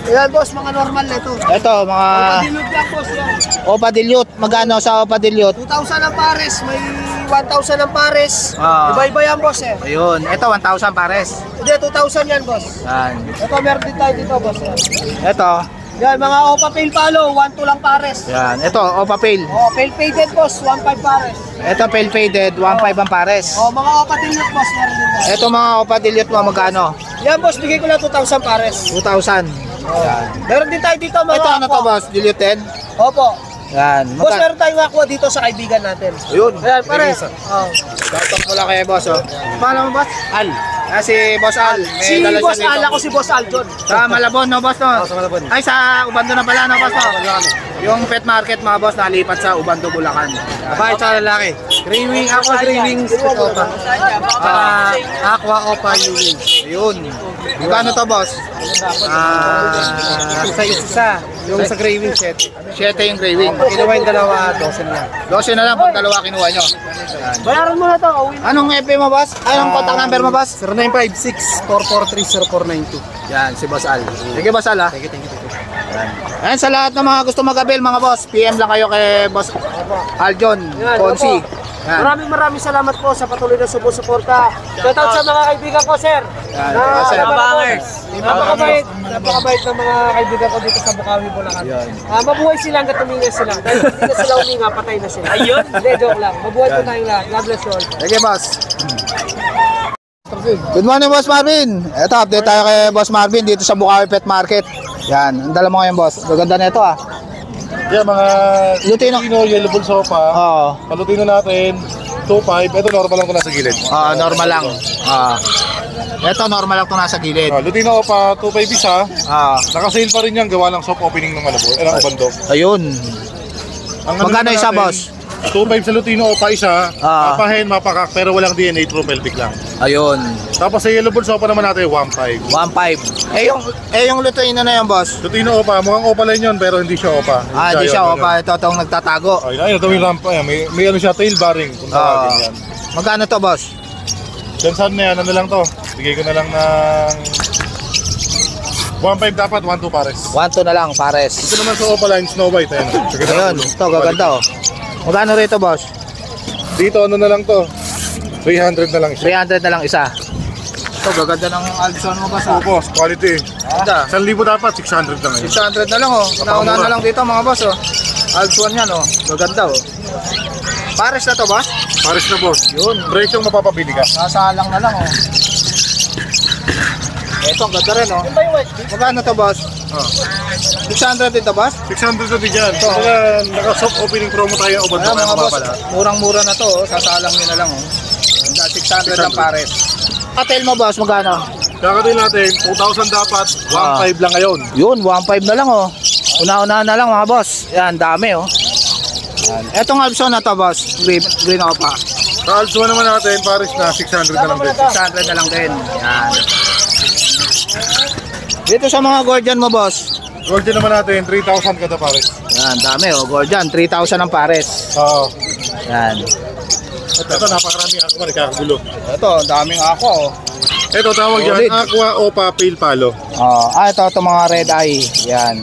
Yan, boss, mga normal na ito. Ito, mga Dilute lang, boss, yan. Opa Dilute. Magkano sa Opa Dilute? 2,000 ang pares, may 1,000 ang pares. Iba-iba yan, boss, eh. Ayun. Ito, 1,000 pares. Hindi, 2,000 yan, boss. Yan. Ito, meron din tayo dito, boss. Yan, Ito. yan mga Opa Pale Palo, 1,2 lang pares. Yan. Ito, Opa Pale. Oh, Pale Faded, boss, 1,5 pares. Ito, Pale Faded. 1,500 ang pares. Oh, mga Opa Dilute, boss, meron din tayo. Ito, mga Opa Dilute mo, magkano? Yan, boss, bigay ko lang 2,000 pares. 2,000. Yan. Meron din tayo dito, mga Ito, ano to, aqua. boss? Diluted? Opo. Yan. Boss, meron tayong aqua dito sa kaibigan natin. Ayun. Ayan, pare. Oh. Shoutout mo lang kay boss, oh. Paano mo, boss? Al. Si Boss Al. May Si dala siya Boss dito. Al, ako si Boss Aljon. Sa Malabon, no, boss, no? Sa Malabon. Ay, sa Ubando na pala, no, boss, no? Yung pet market, mga boss, nalipat sa Ubando, Bulacan. Babae sa lalaki. Gray wing, aqua gray wings. Opa. Aqua opa wings. Ayun. Magkano to, boss? Isa. Yung sa gray wing set. 7 yung gray wing. Kinuha yung dalawa, 12 na. 12 na lang pag dalawa kinuha nyo. Bayaran mo na to. Uwi na. Anong FB mo, boss? Anong contact number mo, boss? 0956-443-0492. Yan, si Boss Al. Sige, Boss Al, ha? Thank you. Ayan, sa lahat ng mga gusto mag-avail, mga boss, PM lang kayo kay Boss Aljon, Yan, Konsi. opo. Yan. Maraming salamat po sa patuloy na sumusuporta. Shoutout sa mga kaibigan ko, sir. Yan, Na sir. bangers. Napakabait ng mga kaibigan ko dito sa Bukawi, Bulacan. Mabuhay sila hanggang tumingin sila. Dahil hindi na sila huminga, patay na sila. Ayun. Hindi, joke lang. Mabuhay po tayong lahat. God bless you all. Sige, boss. Good morning, Boss Marvin. Ito, update tayo kay Boss Marvin dito sa Bukawi Pet Market. Yan, ang dala mo ngayon, boss. Gaganda na ito, ah. Yan, mga Lutino. yellow bull sofa. Oo. Palutino natin, 2.5. Ito normal lang ito nasa gilid. Normal lang. Ito, normal lang ito nasa gilid. Lutino pa, 2.5 isa. Naka-sale Nakasale pa rin yan, gawa ng soft opening ng Malabo. Ng Ubando. Ayun. Ang Magkano naman isa, natin, boss? 2.5 sa Lutino pa isa. Papahen, mapakak, pero walang DNA, true pelvic lang. Ayun. Tapos sa yellow bull sofa naman natin, 1.5. 1.5. yung Lutino na yan, boss. Lutino opa, mukhang opa lang yun, pero hindi siya opa. Hindi siya, opa. Ito, itong nagtatago. Ayun, ito yung ramp. Ayan, may ano siya, tail barring. Kung tawagin yan. Magkano to, boss? Saan na yan, ano lang to? Bigay ko na lang ng 1.5 dapat, 1.2 pares. 1.2 na lang, pares. Ito naman sa Opaline, Snow White. Ayun, Ayun, ito, gaganda, oh. Magkano rito, boss? Dito, ano na lang to? 300 na lang isa. 300 na lang isa. Ito, gaganda ng Alpson mo, boss. Boss, quality. Ganda. 1,000 dapat, 600 na ngayon. 600 na lang, oh. Nauna na lang dito, mga boss, oh. Alpson yan, oh. Gaganda, oh. Pares na to, boss? Pares na, boss. Yun. Presyong mapapabili ka. Nasalang na lang, oh. Ito, ang ganda rin, oh. Magkano to, boss? Oh. 600 dito, boss? 600 na din dyan. Naka-soft opening promo tayo. O Ayan, mga boss, murang-mura na to, oh. Sasalang nyo na lang, oh. Ganda, 600 lang pares. Patel mo, boss, magkano? Kakatayin natin, 2,000 dapat, 1,500 lang ngayon. Yun, 1.5 na lang, oh. Una-una na lang, mga boss. Yan, dami, oh. Yan. Etong Alpson na to, boss. Green Opa. Sa Alpson naman natin, Paris na 600 na lang din. 600 na lang din. Yan. Dito sa mga Gordian mo, boss. Golden naman natin, 3,000 kada Paris. Yan, dami, oh. Gordian, 3,000 ang pares. Oo. Yan. Ito, napakarami ako man, ikakagulo. Ito, daming ako, oh. Ito, tawag Solid. yan, Aqua Opa Pale Palo. Ito mga red eye. Yan.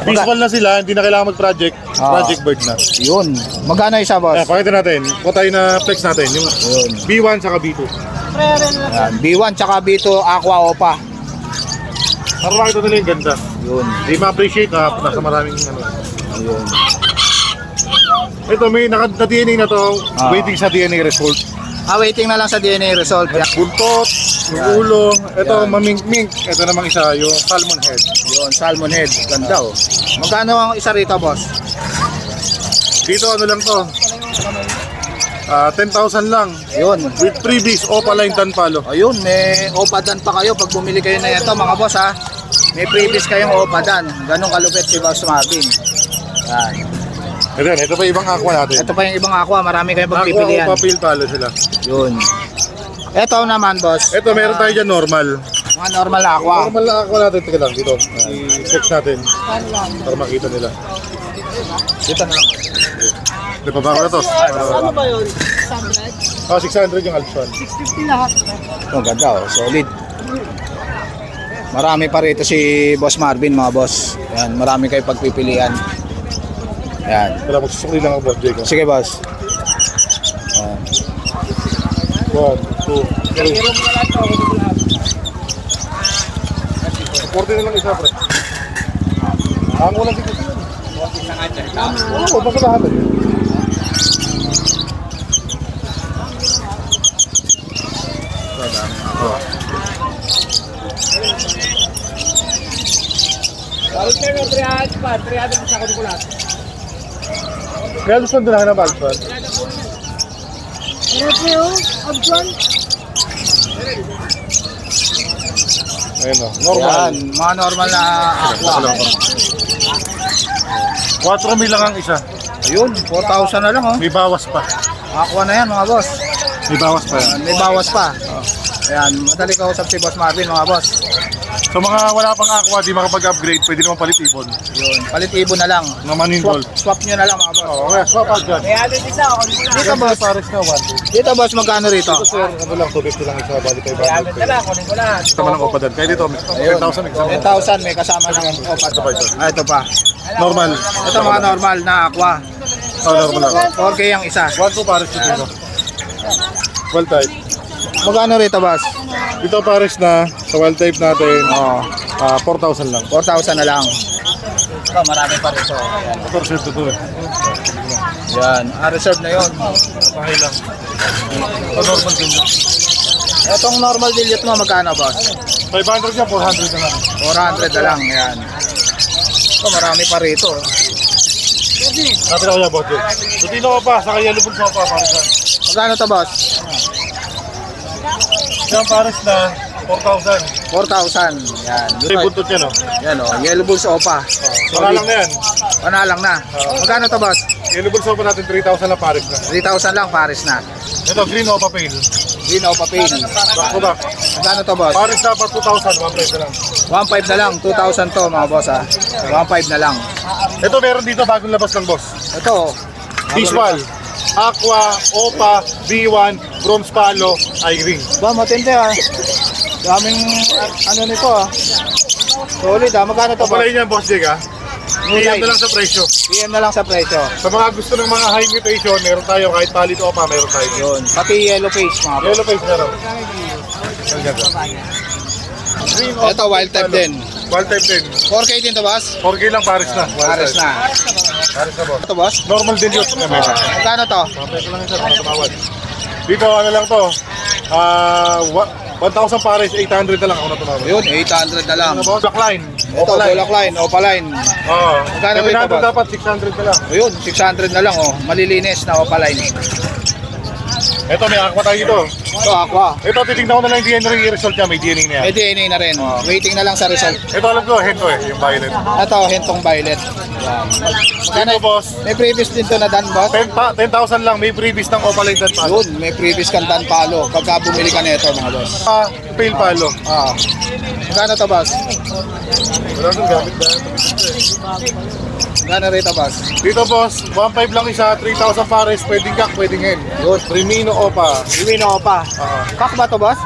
Visual na sila, hindi na kailangan mag-project. Project bird na. Yun. Magkano isa, boss? Ayan, pakita natin. Patay na flex natin. Yung Yun. B1 saka B2. Yan. B1 tsaka B2 Aqua Opa. Para makita nila yung ganda. Yun. Hindi ma-appreciate na nasa maraming ano. Ayun. Ito, may naka-DNA na to. Waiting sa DNA result. Waiting na lang sa DNA result. Yan. Buntot, yung ulong. Ito, mamink-mink. Ito namang isa, yung salmon head. Yun, salmon head. Ganda, oh. Magkano ang isa rito, boss? Dito, ano lang to. 10,000 lang. Yun. With freebies, Opaline Tanpalo. Ayun, may opadan pa kayo pag bumili kayo na ito, mga boss, ha. May previous kayong opadan. Ganong kalupit si Boss Marvin. Yan. Ito pa ibang aqua natin. Ito pa yung ibang aqua, marami kayong Aqua pagpipilian. Opa Pale Palo sila. Yun. Ito naman, boss. Ito, meron tayo dyan normal. Mga normal na aqua. Normal na aqua natin. Teka lang, dito. I-check natin. Para makita nila. Dito na lang. Di pa ba ako na to? Ano ba yun? 600 yung Alpson. 650 lahat. Ito, ganda, oh. Solid. Marami pa rito si Boss Marvin, mga boss. Yan, marami kayong pagpipilian. Yan. Wala, magsusukli lang ako, boss Jacob. Sige, boss. Yan. 1, 2, 3. Supporte na lang isa, pre. Ang ulang dito sila. Oo, basta lahat eh. Balik kayo ng 300 pa. 300 sa ako lahat. Kaya gusto nyo na ng Alpson. Ayun o, normal. Yan, mga normal na aqua. 4,000 lang ang isa. Ayun, 4,000 na lang, oh. May bawas pa. Aqua na yan, mga boss. May bawas pa yan. May bawas pa. Ayan, madali kausap si Boss Marvin, mga boss. Sa mga wala pang aqua, di makapag-upgrade, pwede naman palit ibon. Yun, palit ibon na lang. Naman involved. Swap nyo na lang, mga boss. Oo, kaya swap out dyan. Dito, boss. Pares na 1. Dito, boss, magkano rito? Ito sir, ano lang, 250 lang isa, bali tayo 100. Kunin ko lahat. Tama lang opa dyan. Kaya dito, 10,000 exam. 10,000, may kasama ng opat. Ito pa ito. Ito pa. Normal. Ito mga normal na aqua. Normal lang. 4K ang isa. 1 to pares dito. Wild type. Magkano rito, boss? Ito pares na, sa wild type natin, Oo, 4,000 lang. 4,000 na lang. Ito, marami pa rito. 4% to eh. Yan, reserve na yun. Pahay lang. Normal din yun. Itong normal dilute mo, magkano, boss? 500 yan, 400 na lang. 400 na lang, yan. Ito, marami pa rito. Sabi na ko yan, boss. Tutino ko pa, saka yellow bulls ko pa, pares na. Magkano to, boss? Yan pares na, 4,000. 4,000. Yan. May buntot yan, oh. Yan, oh. Yellow Bulls Opa. Wala lang na yan. Panalang na. Magkano to, boss? Yellow bulls ko pa natin, 3,000 lang pares na. 3,000 lang, pares na. Ito, green o papel. Green Opa Pain. Back to back. Magkano to, boss? Pares na pa 2,000, 1 na lang. 1,500 na lang. 2,000 to, mga boss, ha. 1,500 na lang. Ito, meron dito, bagong labas ng boss. Ito, oh. Visual. Aqua, Opa, B1, Bronze Palo, I-Ring. Ba, matindi, ha. Daming, ano nito, ha. Solid, ha. Magkano to, boss? Kapalay niyan, boss Jake, ha? New PM line. na lang sa presyo. PM na lang sa presyo. Sa mga gusto ng mga high mutation, meron tayo kahit palit o pa, meron tayo. Yun. Pati yellow face mga boss. Yellow face meron. Ang ganda. Green off. Ito, wild type din. Wild type din. 4K din to boss? 4K lang, Paris na. Wild Pares type. na. Paris na, boss. Ito boss? Normal din yun. Magkano to? Papay ko lang isa, para tumawad. Dito, ano lang to. 1,000 Paris, 800 na lang ako na tumawad. Yun, 800 na lang. Ano boss? Blackline. Ito, bulak line, opaline. Oo. Magkano Kaya ito, boss? dapat 600 na lang. Ayun, 600 na lang oh. Malilinis na opaline. Ito, may aqua tayo dito. Ito, aqua. Ito, titignan ko na lang yung DNA result niya. May DNA na yan. May DNA na rin. Waiting na lang sa result. Ito, alam ko, head to eh, yung violet. Ito, hentong violet. Yan. Dito, boss. May previous din to na dan, boss. 10,000 lang, may previous ng opalite at palo. Yun, may previous kang dan palo. Pagka bumili ka nito, mga boss. Pale palo. Ah. Magkano to, boss? Wala nang gamit na. Magkano rito, boss? Dito, boss, 1,500 lang isa, 3,000 Paris, pwedeng kak, pwedeng hen. Yun. Primino Opa. Crimino Opa. Kak ba to, boss?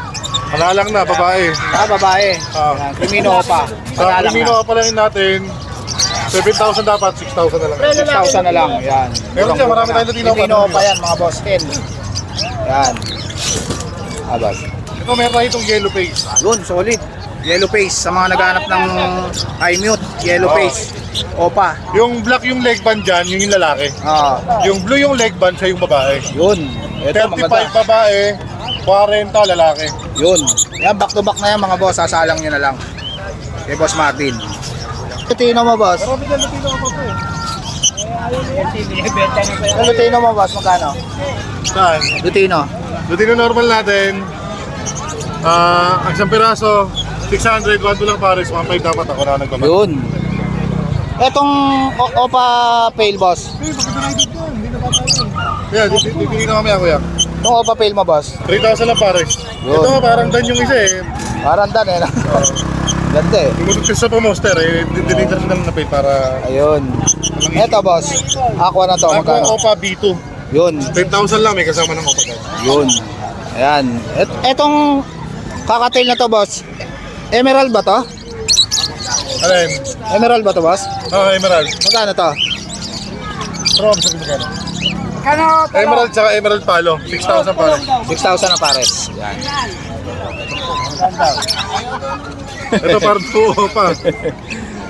Panalang na, babae. Babae. Ah. Yan, Crimino Opa. Sa Panalang Primino na. Opa lang natin, 7,000 dapat, 6,000 na lang. 6,000 na lang. Yan. Meron siya, marami tayong Latino Opa. Crimino Opa yan, mga boss. 10. Yan. Boss. Ito, meron tayo itong yellow face. Yun, solid. Yellow face. Sa mga naghanap ng eye mute, yellow face. Opa. Yung black yung leg band dyan, yun yung lalaki. Ah, Yung blue yung leg band, siya yung babae. yun. Ito, 35 maganda. babae, 40 lalaki. Yun. Yan, back to back na yan, mga boss. Sasalang nyo na lang. Kay Boss Martin. Lutino mo, boss. Marami dyan Latino Opa po eh. Yung Lutino mo, boss, magkano? Saan? Lutino. Lutino normal natin, ang isang piraso, 600, 1 lang Paris, 1,500 dapat ako na nagbabay. Yun. Etong Opa Pale, boss. Yeah, titigil na kami ako yan. Itong Opa Pale mo, boss. 3,000 lang Paris. Yun. Ito parang dan yung isa eh. Parang dan eh. Ganda eh. Imunod kasi sa pamoster eh, dinitas na lang na pay para... Ayun. Eto, boss. Aqua na to, Ako magkano? Opa B2, Yun. 10,000 lang may kasama ng Opa guys. Yun. Ayan. Etong kakatail na to, boss. Emerald ba to? Alin? Emerald ba to, boss? Emerald. Magkano to? Pero sabi mo gano'n? Emerald tsaka Emerald Palo, 6,000 Paris. 6,000 na pares. Yan. Ito parang blue Opa.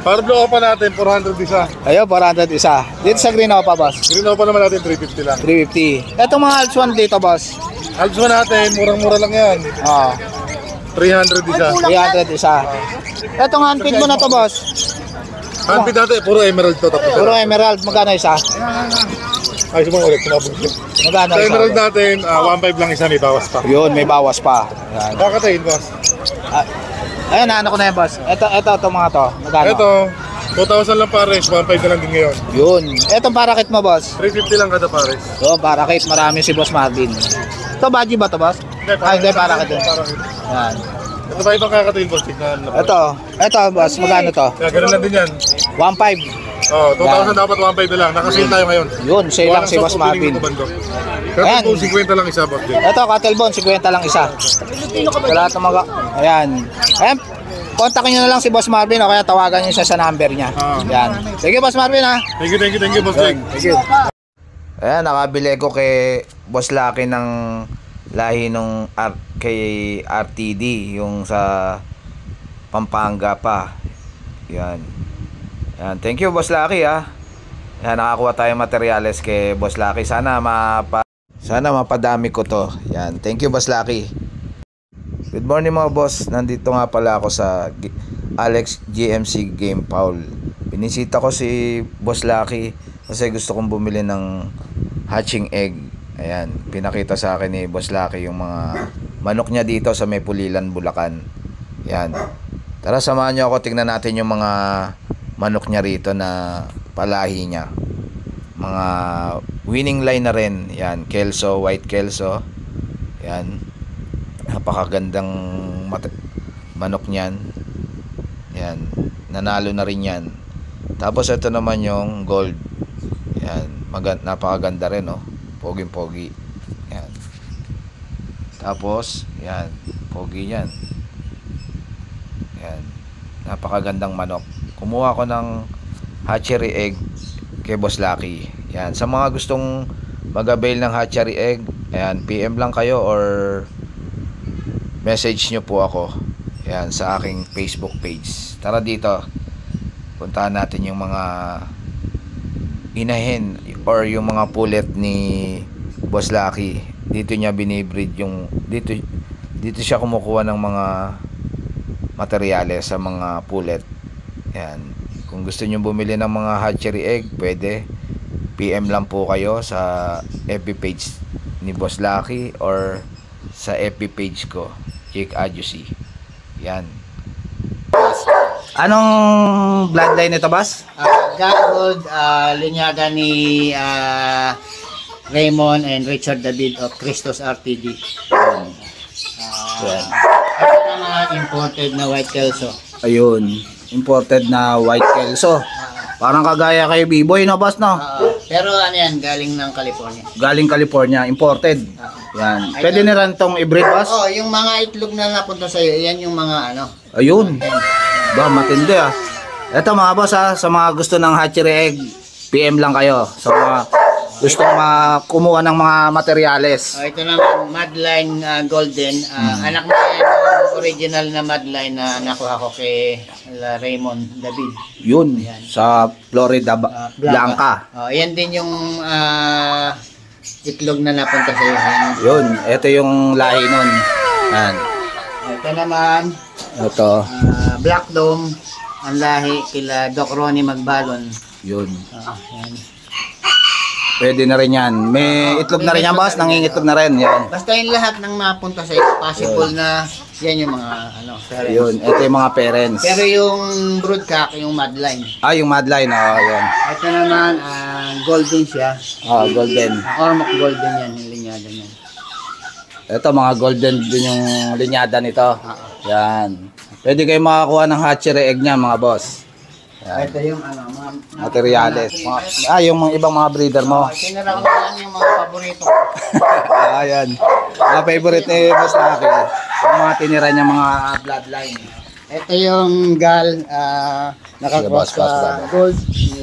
Parang blue Opa natin, 400 isa. Ayun, 400 isa. Dito sa Green Opa, boss. Green Opa naman natin, 350 lang. 350. Etong mga Alps 1 dito, boss. Alps natin, murang-mura lang yan. Oo. 300 isa. 300 isa. Etong handpid mo na to, boss. Handpid natin, puro emerald to. Tapos Puro emerald. Magkano isa? ay, sumang ulit, sumabog siya. Magkano Sa isa? emerald natin, 1,500 lang isa, may bawas pa. Yun, may bawas pa. Yan. Kakatayin, boss. Ayun, ano ko na yan, boss. Ito mga to. Magkano? Ito, 2,000 lang pares, 1,500 na lang din ngayon. Yun. Etong parakit mo, boss. 350 lang kada pares. Yun, parakit. Marami si Boss Marvin. Ito, budgie ba to, boss? Hindi, parakit din. Yan. Ito ba ibang kakatayin, boss? Tignan na. Ito, boss. Magkano to? Kaya ganun lang din yan. 1.5. Oh, 2,000 dapat 1,500 na lang. Nakasale tayo ngayon. Yun, sale lang si Boss Marvin. Kaya Ayan. po 50 lang isa, boss. Ito, Cattlebone, 50 lang isa. Sa lahat ng mga... Ayan. Ayan, kontakin nyo na lang si Boss Marvin o kaya tawagan nyo siya sa number niya. Ayan. Sige, Boss Marvin, ha? Thank you, boss. Jake. Thank you. Ayan, nakabili ko kay Boss Lucky ng lahi nung kay RTD, yung sa Pampanga pa. Yan. Yan. Thank you, Boss Lucky, ha. Yan, nakakuha tayong materyales kay Boss Lucky. Sana mapadami ko to. Yan. Thank you, Boss Lucky. Good morning, mga boss. Nandito nga pala ako sa Alex GMC Game Foul. Binisita ko si Boss Lucky kasi gusto kong bumili ng hatching egg. Ayan, pinakita sa akin ni Boss Lucky yung mga manok niya dito sa May Pulilan, Bulacan. Ayan. Tara, samahan niyo ako, tingnan natin yung mga manok niya rito na palahi niya. Mga winning line na rin. Ayan, Kelso, White Kelso. Ayan. Napakagandang manok niyan. Ayan, nanalo na rin yan. Tapos ito naman yung gold. Ayan, napakaganda rin, oh. Poging-pogi. Yan. Tapos, yan. Pogi yan. Yan. Napakagandang manok. Kumuha ko ng hatchery egg kay Boss Lucky. Yan, sa mga gustong mag-avail ng hatchery egg, ayan, PM lang kayo or message nyo po ako. Yan, sa aking Facebook page. Tara dito. Puntahan natin yung mga inahin or yung mga pulet ni Boss Lucky. Dito niya binibreed yung dito siya kumukuha ng mga materyales sa mga pulet. Yan. Kung gusto niyo bumili ng mga hatchery egg, pwede. PM lang po kayo sa FB page ni Boss Lucky or sa FB page ko, Jake Adjusi. Yan. Anong bloodline nito, Boss? Gagold, linyaga ni Raymond and Richard David of Christos RTD. Yan. At mga imported na white kelso. Ayun, imported na white kelso. Parang kagaya kay B-Boy, no, Boss, no? Pero ano yan, galing ng California. Galing California, imported. Yan. Pwede na rin tong i-breed, Boss? Oh, yung mga itlog na napunta sa iyo, yan yung mga ano. Ayun. Ba, matindi ah. Ito mga boss ha, sa mga gusto ng hatchery egg, PM lang kayo. Sa mga gustong kumuha ng mga materyales. Oh, ito naman, Madline Golden. Anak na yan, yung original na Madline na nakuha ko kay Raymond David. Yun, sa Florida Blanca. Oh, yan din yung itlog na napunta sa iyo. Yun, ito yung lahi nun. Yan. Ito naman, Ito. Black Dome, ang lahi kila Doc Ronnie Magbalon. Yun. Yan. Pwede na rin yan. May itlog na rin yan, boss. Nangingitlog na rin. Yan. Basta yung lahat ng mapunta sa iyo, possible na yan yung mga ano, parents. Yun, ito yung mga parents. Pero yung broodcock, yung Madline. Ah, yung Madline. Oh, yun. Ito naman, golden siya. Oh, golden. Ormoc golden yan, yung linyada niyan. Ito, mga golden din yung linyada nito. Yan. Pwede kayo makakuha ng hatchery egg niya, mga boss. Yan. Ito yung ano, mga Materials. Yung mga ibang mga breeder mo. Tinira ko lang yung mga paborito ko. Ayan. Mga favorite ni Boss Lucky. Yung mga tinira niya mga bloodline. Ito yung gal, Sige, boss, nakakross boss, sa boss. gold ni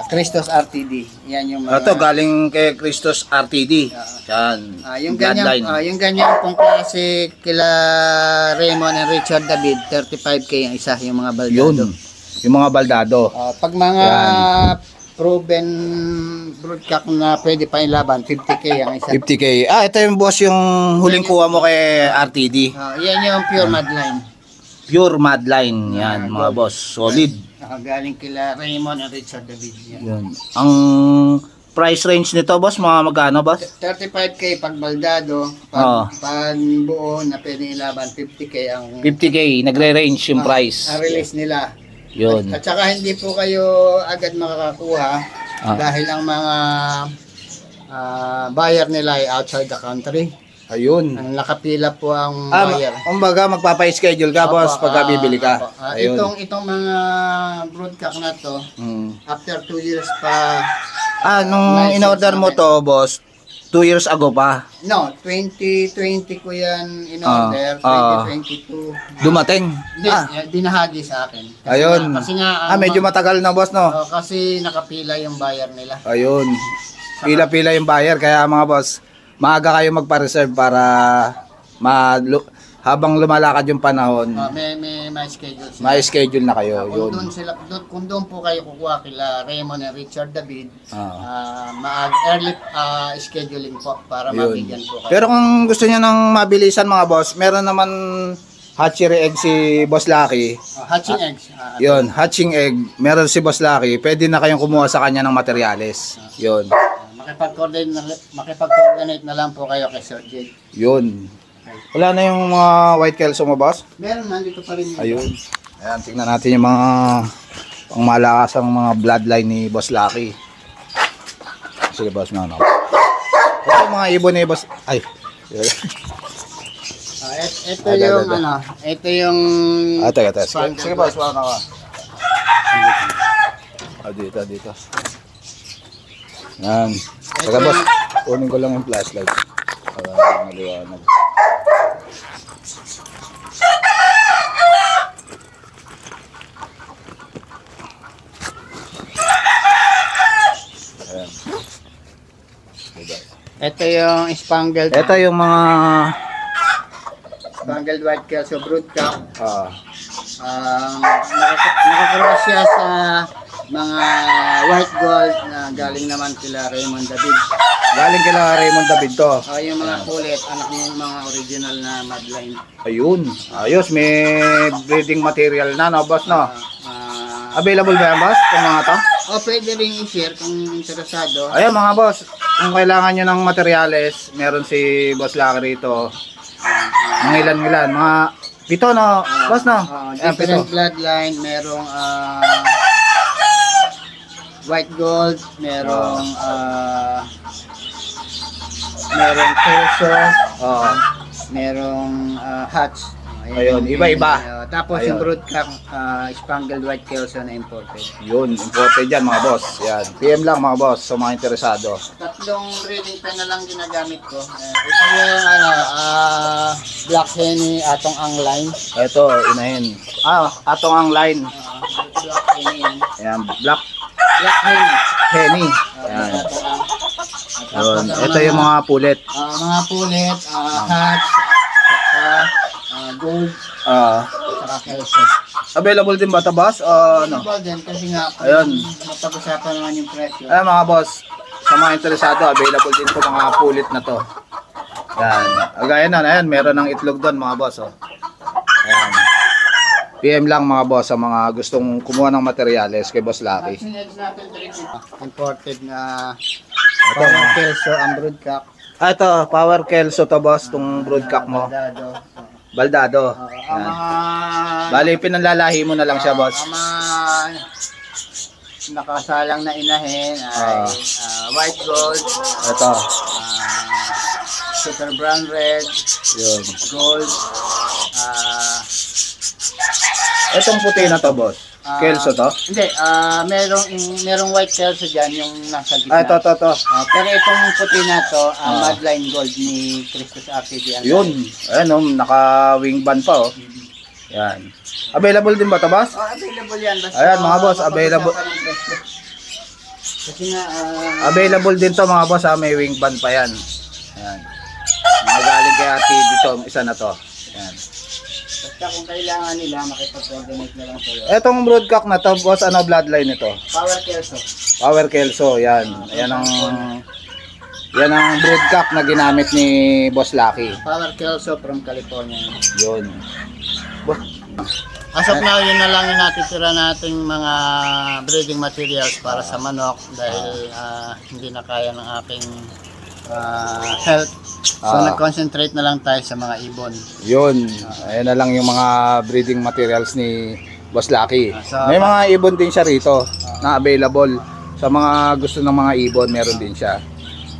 Christos RTD. Yan yung mga... Ito, galing kay Christos RTD. Yan. yung ganyan, yung ganyan pong klase kila Raymond and Richard David, 35k ang isa, yung mga baldado. Yun. Yung mga baldado. Pag mga proven broodcock na pwede pa ilaban, 50k ang isa. 50k. Ito yung boss yung huling kuha mo kay RTD. Yan yung pure Madline. Pure Madline. Yan, mga boss. Solid. Galing kila Raymond and Richard David. Yan. Yun. Ang price range nito, boss, mga magkano, boss? 35k pag baldado, pag buo na pwede ilaban, 50k ang 50k. Nagre-range yung price. ang release nila. Yun. At saka hindi po kayo agad makakakuha dahil ang mga buyer nila ay outside the country. Ayun. Ang nakapila po ang buyer. Kumbaga magpapa-schedule ka, boss, pagka bibili ka. Ayun. Itong mga broodcock na to, after 2 years pa. Nung in-order mo to, boss, 2 years ago pa. No, 2020 ko yan in-order, 2022. Dumating. Hindi, dinahagi sa akin. Ayun. Kasi nga, Medyo matagal na, boss, no? kasi nakapila yung buyer nila. Ayun. Pila-pila yung buyer, kaya mga boss, maaga kayo magpa-reserve para habang lumalakad yung panahon, May schedule sila. may schedule na kayo. Kung Yun. kung doon po kayo kukuha kila Raymond and Richard David, early scheduling po para mabigyan po kayo. Pero kung gusto niyo ng mabilisan, mga boss, meron naman hatchery egg si Boss Lucky. Hatching eggs. Yun, hatching egg. Meron si Boss Lucky. Pwede na kayong kumuha sa kanya ng materyales. Yun. Makipag-coordinate na lang po kayo kay Sir Jake. Yun. Wala na yung mga white kelso mo, boss? Meron, nandito pa rin yun. Ayun. Ayan, tingnan natin yung mga pangmalakasang mga bloodline ni Boss Lucky. Sige, boss, ito yung mga ibon ni Boss. Ay. Ito yung ito yung Teka. Sige, boss, dito. Yan. Saka, boss, kunin ko lang yung flashlight. Para maliwanag. Ito yung spangled. Ito yung mga Spangled white Kelso broodcock. ah, Nakakross siya sa mga white gold na galing naman kila Raymond David. galing kila Raymond David to. Yung mga kulit, anak ng mga original na Madline. Ayun. Ayos, may breeding material na, no, boss, no? Available ba yan, boss? Itong mga to? Pwede rin i-share kung interesado. Ayun, mga boss. Kung kailangan nyo ng materyales, meron si Boss Lucky rito. Mga ilan. Mga pito, no? Boss, no? Ayan, pito. Different bloodline, merong white gold, merong Kelso, merong hatch. Ayun, iba-iba. Tapos Ayun. yung broodcock, spangled white Kelso na imported. Yun, imported yan, mga boss. Yan. PM lang, mga boss, sa mga interesado. Tatlong breeding pen na lang ginagamit ko. Ito yung Black Henny atong ang line. Ito, inahin. Atong ang line. Black Henny yan. Ayan, Black Black Henny. Henny. Ayan. Yun. Ito yung mga pulit. Mga pulit, hatch, saka gold, saka Kelso. Available din ba ito, boss? Ano? Available din kasi nga, Ayun. mapag-usapan naman yung presyo. Ayan, mga boss. Sa mga interesado, available din po mga pulit na to. Yan. Gaya na, ayan, meron ng itlog doon, mga boss. Oh. Ayan. PM lang, mga boss, sa mga gustong kumuha ng materyales kay Boss Lucky. Vaccine eggs natin, imported na Ito, parang Kelso ang broodcock. Ito, Power Kelso to, boss, itong broodcock mo. Dado. Baldado. Ang Yan. mga Bali, pinanlalahi mo na lang siya, boss. ang mga nakasalang na inahin ay white gold, Ito. super brown red, Yun. gold, Itong puti na to, boss. Kelso to? Hindi, merong white Kelso dyan, yung nasa gitna. Ito. Pero itong puti na to, Madline Gold ni Christus RTD. Yun. Ayan, oh, naka-wing band pa, oh. Yan. Available din ba to, boss? Available yan. Basta Ayan, mga boss, available. mapag-usapan ng presyo. Kasi nga, Available din to, mga boss, ha. May wing band pa yan. Yan. Mga galing kay Ate dito, isa na to. Yan. basta kung kailangan nila, makipag-coordinate na lang sa'yo. Etong broodcock na to, boss, ano bloodline ito? Power Kelso. Power Kelso, yan. Yan ang broodcock na ginamit ni Boss Lucky. Power Kelso from California. Yun. As of now, yun na lang yung natitira nating mga breeding materials para sa manok dahil hindi na kaya ng aking health. So nag-concentrate na lang tayo sa mga ibon. Yun. Ayan na lang yung mga breeding materials ni Boss Lucky. May mga ibon din siya rito na available. Sa mga gusto ng mga ibon, meron din siya.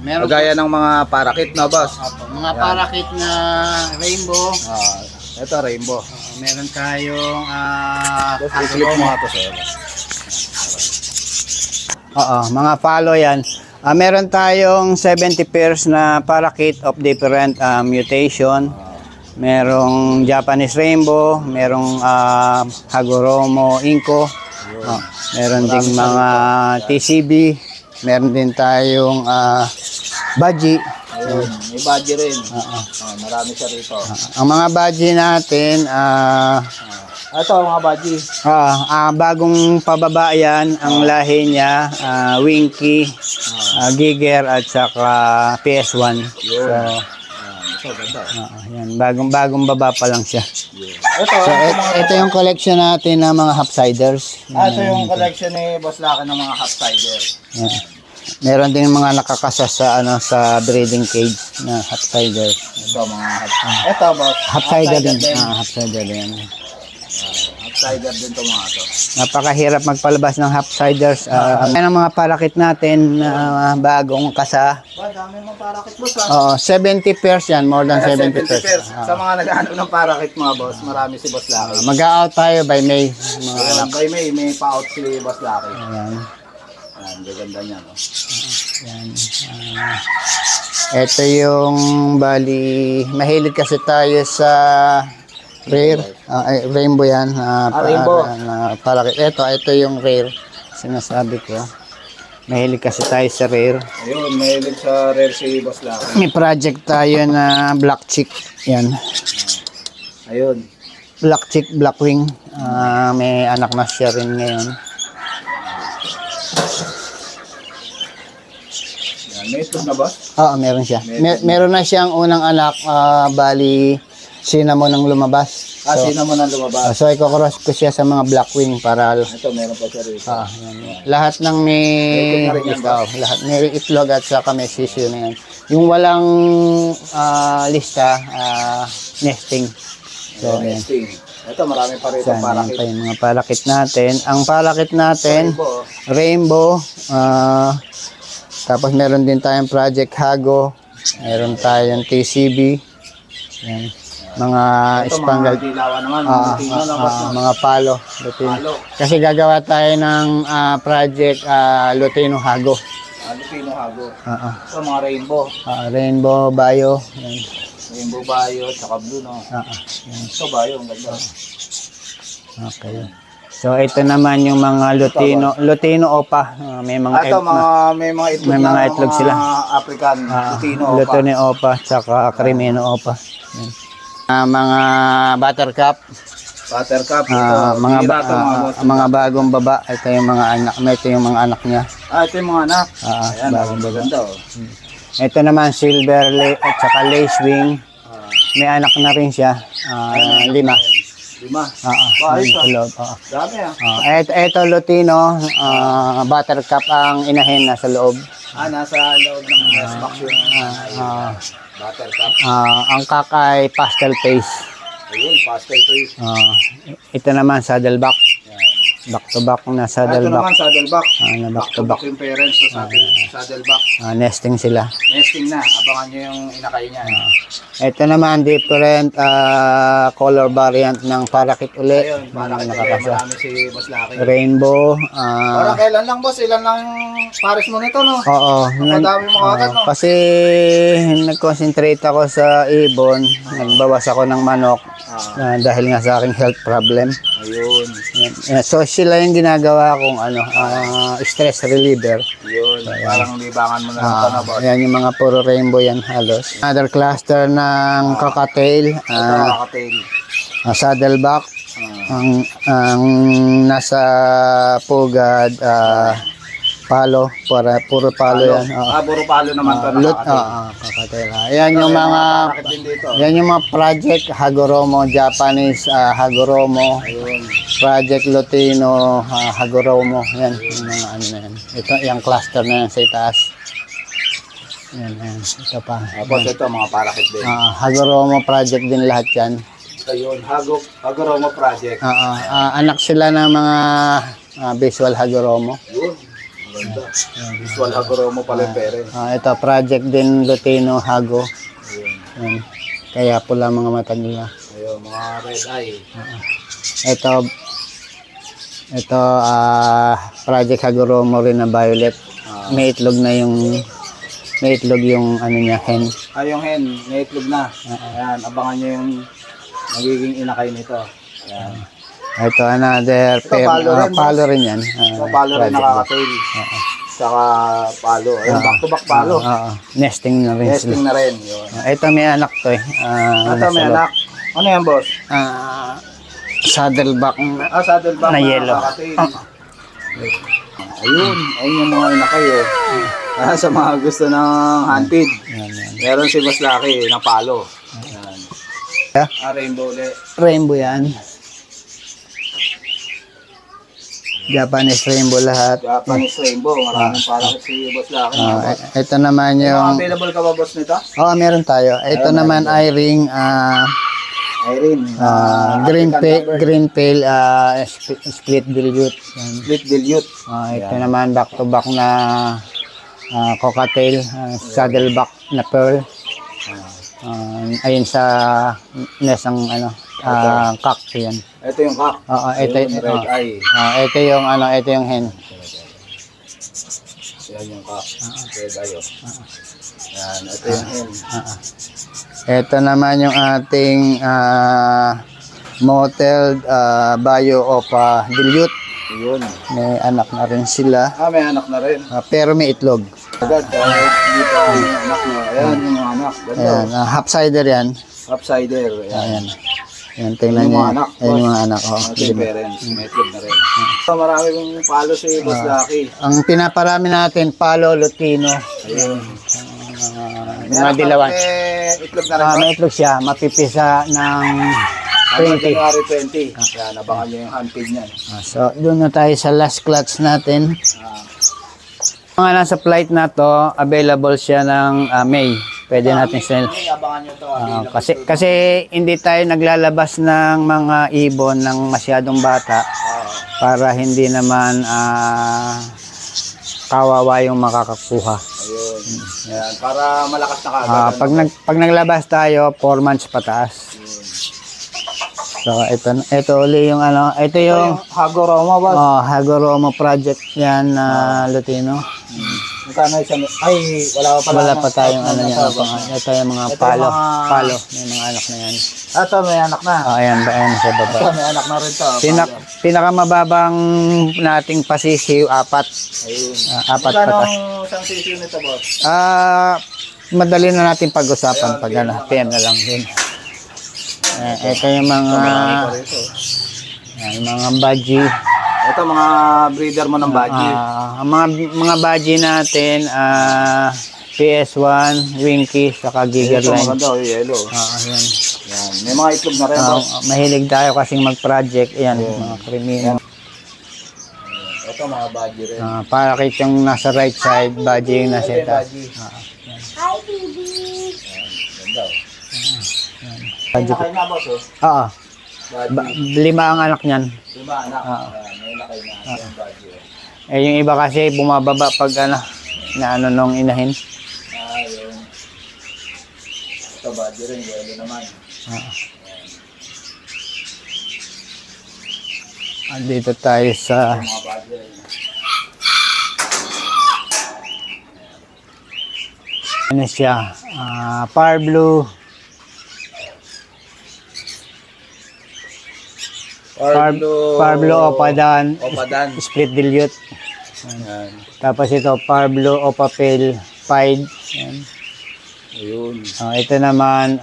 Meron Kagaya ng mga parakit na, boss. mga parakit na rainbow. Ito, rainbow. Meron tayong Boss, i-clip mo nga to sa'yo. mga follow yan. Meron tayong 70 pairs na parakit of different mutation. Merong Japanese rainbow, merong Hagoromo Inko. Meron ding mga TCB, meron din tayong Baji. May badge rin. Marami siya rito. Ang mga Baji natin, Ito, mga badge. bagong pababa yan, ang lahi niya, Winky, Giger at saka PS1. So, yan, bagong baba pa lang siya. Ito, So, ito yung collection natin ng mga half-siders. ito yung collection ni Boss Lucky ng mga half-sider. Yan. Meron din mga nakakasa sa sa breeding cage na half-sider. Ito, mga ito, boss. Half-sider din. Half-sider din. Half-sider din to mga to. Napakahirap magpalabas ng half-siders. Yan ang mga parakit natin na bagong kasa. Dami mga parakit, boss. 70 pairs yan. More than 70 70 pairs. pairs. Sa mga nag-ano ng parakit, mga boss, marami si Boss Lucky. Mag-out tayo by May. Ayan, by may pa-out si Boss Lucky. Ayan. Ayan, gaganda niya, no? Ito yung bali, mahilig kasi tayo sa rare. Rainbow yan. Rainbow. Parakit. Ito yung rare. Sinasabi ko. Mahilig kasi tayo sa rare. Ayun, mahilig sa rare si Boss Lucky. May project tayo na black chick. Yan. Ayun. Black chick, black wing. May anak na siya rin ngayon. Yan, may itlog na ba? Oo, meron siya. Meron na siyang unang anak, bali cinnamon ang lumabas. Cinnamon ang lumabas. So iko-cross ko siya sa mga black wing para Ito, meron pa siya rito. lahat ng may lahat may itlog at saka may sisyo na yan. Yung walang lista, nesting. So, yan. Nesting. Ito, marami pa rito Yan parakit. pa yung mga palakit natin. Ang palakit natin, rainbow. Tapos meron din tayong Project Hago. Meron tayong TCB. Yan. Mga spangled. Dilawan naman, mga tingnan na boss. Mga palo. Lutino. Kasi gagawa tayo ng Project Lutino Hago. Lutino Hago. Ito, mga rainbow. Rainbow, Bayo. Yan. Rainbow Bayo, tsaka blue, no? Yan. Ito, Bayo, ang ganda. Okay. So ito naman yung mga Lutino Opa. May mga Ito, may mga itlog, may mga itlog sila. African, Lutino Opa. Lutino Opa, tsaka Crimino Opa. Yan. Mga buttercup. Buttercup, ito. Mga bagong baba. Ito yung mga anak. Ito yung mga anak niya. Ito yung mga anak. Ayan, bagong baba. ganda, Ito naman silver at saka lace wing. May anak na rin siya. 5. 5. Dami, Ito Lutino, buttercup ang inahin nasa loob. Nasa loob ng nest box yung buttercup. Ang kakay pastel face. Ayun, pastel face. Ito naman saddleback. Back to back na Ito saddleback. naman saddleback. Back to back. Yung parents sa saddleback. Nesting sila. Nesting na. Abangan nyo yung inakay niya. Ito naman different color variant ng parakit uli. Ayun, parakit ulit. Marami si Boss Lucky. Rainbow. Parang kailan lang, boss? Ilan lang pares mo nito, no? Oo. Madami mo kagad, no? Kasi nag-concentrate ako sa ibon. Nagbawas ako ng manok. Dahil nga sa aking health problem. Ayun. So sila yung ginagawa kong stress reliever. Yun. Parang libangan mo na ng boss. Yan yung mga puro rainbow yan halos. Another cluster ng cocktail. Cocktail. Saddleback. Ang nasa pugad palo, puro palo yan. Puro palo naman to. Cocktail. Yan yung mga project Hagoromo, Japanese Hagoromo. Project Lutino Hagoromo. Yan yung mga ano na yan. Ito yung cluster na yan sa itaas. Yan. Ito pa. Tapos ito mga parakit din. Hagoromo project din lahat yan. Ayun, Hagoromo project. Anak sila ng mga visual Hagoromo. Yun. Maganda. Visual Hagoromo pala yung parents. Ito project din Lutino Hago. Yan. Kaya pula mga mata nila. Ayun, mga red eye. Ito project Hagoromo rin na violet. May itlog yung ano niya, hen. Yung hen, may itlog na. Ayan, abangan nyo yung magiging inakay nito. Ayan. Ito another palo rin yan. Palo rin nakaka-tail. Saka palo. Ayun, back to back palo. Nesting na rin. Nesting na rin. Yun. Ito may anak to eh. Ito may anak. Ano yan, boss? Saddleback. Saddleback na yellow. Ayun yung mga inakay sa mga gusto ng hunted. Meron si Boss Lucky na palo. Rainbow ulit. Rainbow yan. Japanese rainbow lahat. Japanese rainbow. Maraming parakit si Boss Lucky. Ito naman yung... Available ka ba, boss, nito? Meron tayo. Ito naman ay ring... green pale split dilute. Split dilute. Ito naman back to back na cocktail, saddleback na pearl. Ayun sa nest ang cock yan. Ito yung cock. Ito yung hen. Yan yung cock. Red eye. Yan, ito yung hen. Ito naman yung ating mottled Bayo Opa dilute. Yun. May anak na rin sila. May anak na rin. Pero may itlog. Agad, kahit hindi pa yung anak mo. Ayan, yung mga anak. Ganda. Ayan, half cider yan. Upsider. Ayan. Ayan, tingnan Yung niyo. mga anak, Ayan yung mga anak. Yung parents, may itlog na rin. So, marami kong palo si Boss Lucky. Ang pinaparami natin, palo, lutino. Ayun. Mga dilawan. Itlog na rin. May itlog siya, mapipisa ng 20. January 20. Yan, abangan nyo yung handpid niyan. So, doon na tayo sa last clutch natin. Mga nasa flight na to, available siya ng May. Pwede natin sell. Abangan nyo to. Kasi hindi tayo naglalabas ng mga ibon ng masyadong bata para hindi naman kawawa yung makakakuha. Ayun. Yan, para malakas na kaagad. Pag naglabas tayo, 4 months pataas. So, ito uli yung ito yung Hagoroma ba? Hagoromo project yan na Lutino. Magkano isang... Ay, wala pa tayong ito yung mga palo. May mga anak na yan. Ito, may anak na. Ayan sa baba. Ito, may anak na rin to. Pinakamababang nating pasisiw, 4. Ayun. 4 Magkano patas. ang isang sisiyo nito, boss? Madali na natin pag-usapan pag PM na lang din. Ito yung mga budgie. Ito, mga breeder mo ng budgie. Ang mga budgie natin, PS1, Winky, saka Gigerline. Ito, maganda, yellow. Ayan. Yan. May mga itlog na rin, boss. Mahilig tayo kasing mag-project. Ayan, mga krimino. Ito, mga budgie rin. Para kit yung nasa right side, budgie yung nasa ita. Hi, baby! Ganda. Budgie. May na, boss, oh. Budgie. 5 ang anak niyan. 5 anak. May nakay na. Yung budgie. Yung iba kasi bumababa pag nung inahin. Yun. Ito, budgie rin. Yellow naman. Dito tayo sa Mga budgie rin. siya, Par Blue, Par Blue Opadan, Split Dilute. Yan. Tapos ito Par Blue Opapel Pied. Ayun. Ito naman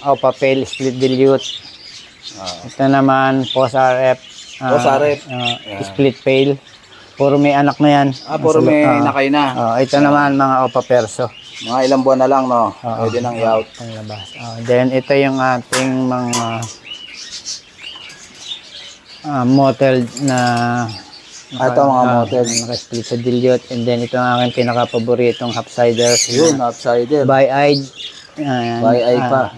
Opapel Split Dilute. Ito naman Post RF. Split Pale. Puro may anak na yan. Puro may nakay na. Ito naman mga Opa Perso. Mga ilang buwan na lang, no? Pwede nang i-out. Then ito yung ating mga mottled na ito mga mottled. Naka-split sa dilute. And then ito ang aking pinaka-paboritong half-cider. Yun, half-cider. By-eyed. By-eyed pa.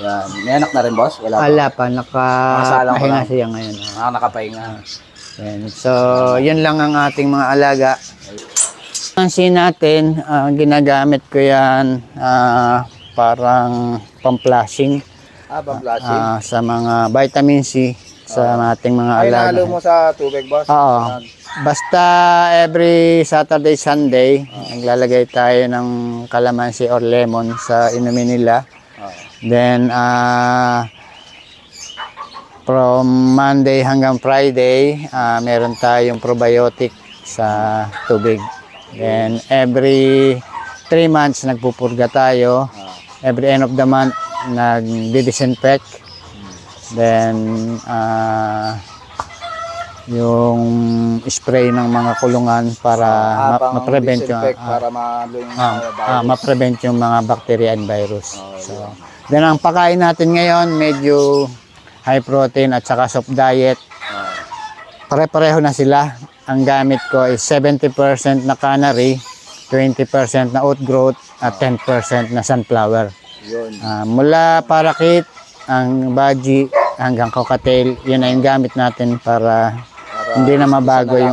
Yan. May anak na rin, boss? Wala pa. Nakapahinga siya ngayon. Nakapahinga. So, yun lang ang ating mga alaga. Pansin natin, ginagamit ko yan parang pang-flashing. Pang-flashing? Sa mga vitamin C sa ating mga alaga. Ay, nahalo mo sa tubig, boss? Oo. Basta every Saturday, Sunday, naglalagay tayo ng calamansi or lemon sa inumin nila. Then, from Monday hanggang Friday, meron tayong probiotic sa tubig. Then, every 3 months, nagpupurga tayo. Every end of the month, nag-disinfect. Then, yung spray ng mga kulungan para ma-prevent yung mga bacteria and virus. So, then, ang pakain natin ngayon, medyo high protein at saka soft diet. Pare-pareho na sila. Ang gamit ko is 70% na canary, 20% na oat growth, at 10% na sunflower. Mula parakit, ang budgie, hanggang cocktail, yun na yung gamit natin para hindi na mabago yung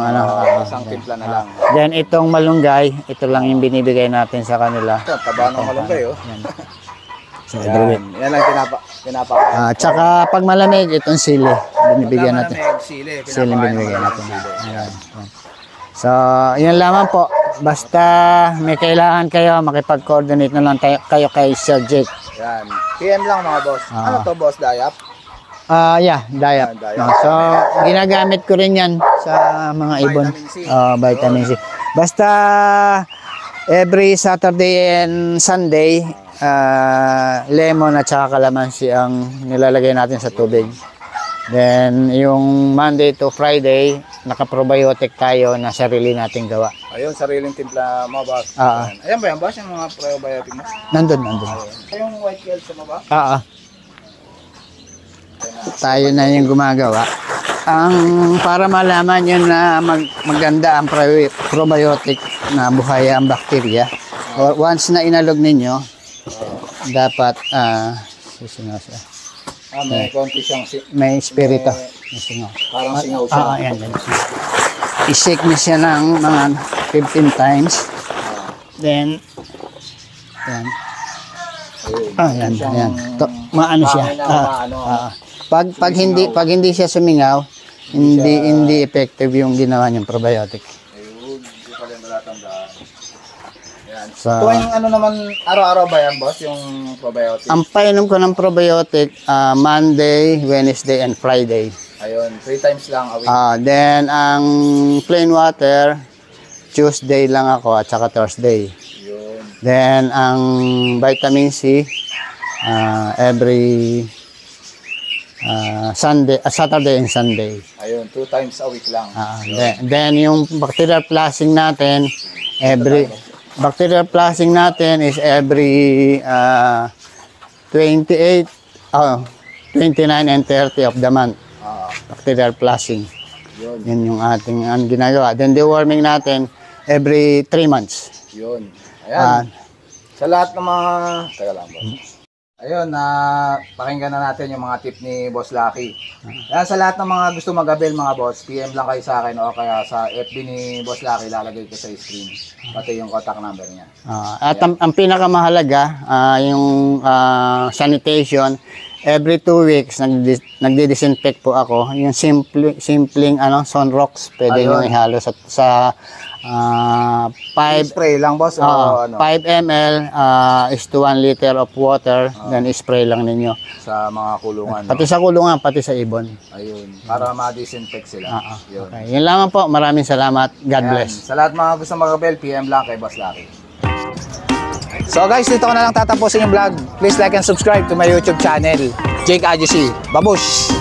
isang timpla na lang. Then itong malunggay, ito lang yung binibigay natin sa kanila. Taba ng malunggay, oh. So, yan ang pinapa. Tsaka pag malamig, itong sili. Binibigyan natin. Sili binibigyan natin. Ayan. So, yun lamang po. Basta may kailangan kayo, makipag-coordinate na lang kayo kay Sir Jake. Yan. PM lang mga boss. Ano to, boss? Dayap? Yeah, diet. So, ginagamit ko rin yan sa mga ibon. Vitamin C. Basta, every Saturday and Sunday, lemon at saka kalamansi ang nilalagay natin sa tubig. Then, yung Monday to Friday, naka-probiotic tayo na sarili nating gawa. Ayun, sariling timpla mo, boss. Ayan ba yan, boss? Yung mga probiotic mo? Nandun. Yung white calcium mo ba? Tayo na yung gumagawa. Para malaman nyo na maganda ang probiotic na buhay ang bakterya. Once na inalog ninyo, dapat sisingaw siya. May konti siyang may espiritu. Singaw. parang singaw siya. Ayan. I-shake mo siya ng mga 15 times. Then, yan. Ayan. Maano siya. Pag hindi siya sumingaw, hindi effective yung ginawa niyong probiotic. Ayun, hindi pa rin natatandaan. So, Tuwing ano naman, araw-araw ba yan, boss, yung probiotic? ang painom ko ng probiotic, Monday, Wednesday, and Friday. Ayun, 3 times lang a week. Then, ang plain water, Tuesday lang ako at saka Thursday. Yun. Then, ang vitamin C, every Saturday and Sunday. Ayun, 2 times a week lang. Then, yung bacterial flushing natin, is every 29 and 30 of the month. Bacterial flushing. Yun yung ating ginagawa. Then, deworming natin every 3 months. Yun. Ayan. Sa lahat ng mga... Teka lang, boss. Ayun, pakinggan na natin yung mga tip ni Boss Lucky. Ayan, sa lahat ng mga gusto mag-avail mga boss, PM lang kayo sa akin o kaya sa FB ni Boss Lucky, lalagay ko sa screen. Pati yung contact number niya. At ang pinakamahalaga, yung sanitation, every 2 weeks, nagdi-disinfect po ako. Yung simpleng Sunrox, pwede nyo ihalo sa 5 spray lang, boss? 5 ml is to 1 liter of water, then spray lang ninyo. Sa mga kulungan. Pati sa kulungan, pati sa ibon. Ayun, para ma-disinfect sila. Yun. Okay. Yun lamang po. Maraming salamat. God Ayan. bless. Sa lahat mga gusto mag-avail, PM lang kay Boss Lucky. So guys, dito ko na lang tatapusin yung vlog. Please like and subscribe to my YouTube channel, Jake Adjusi. Babush!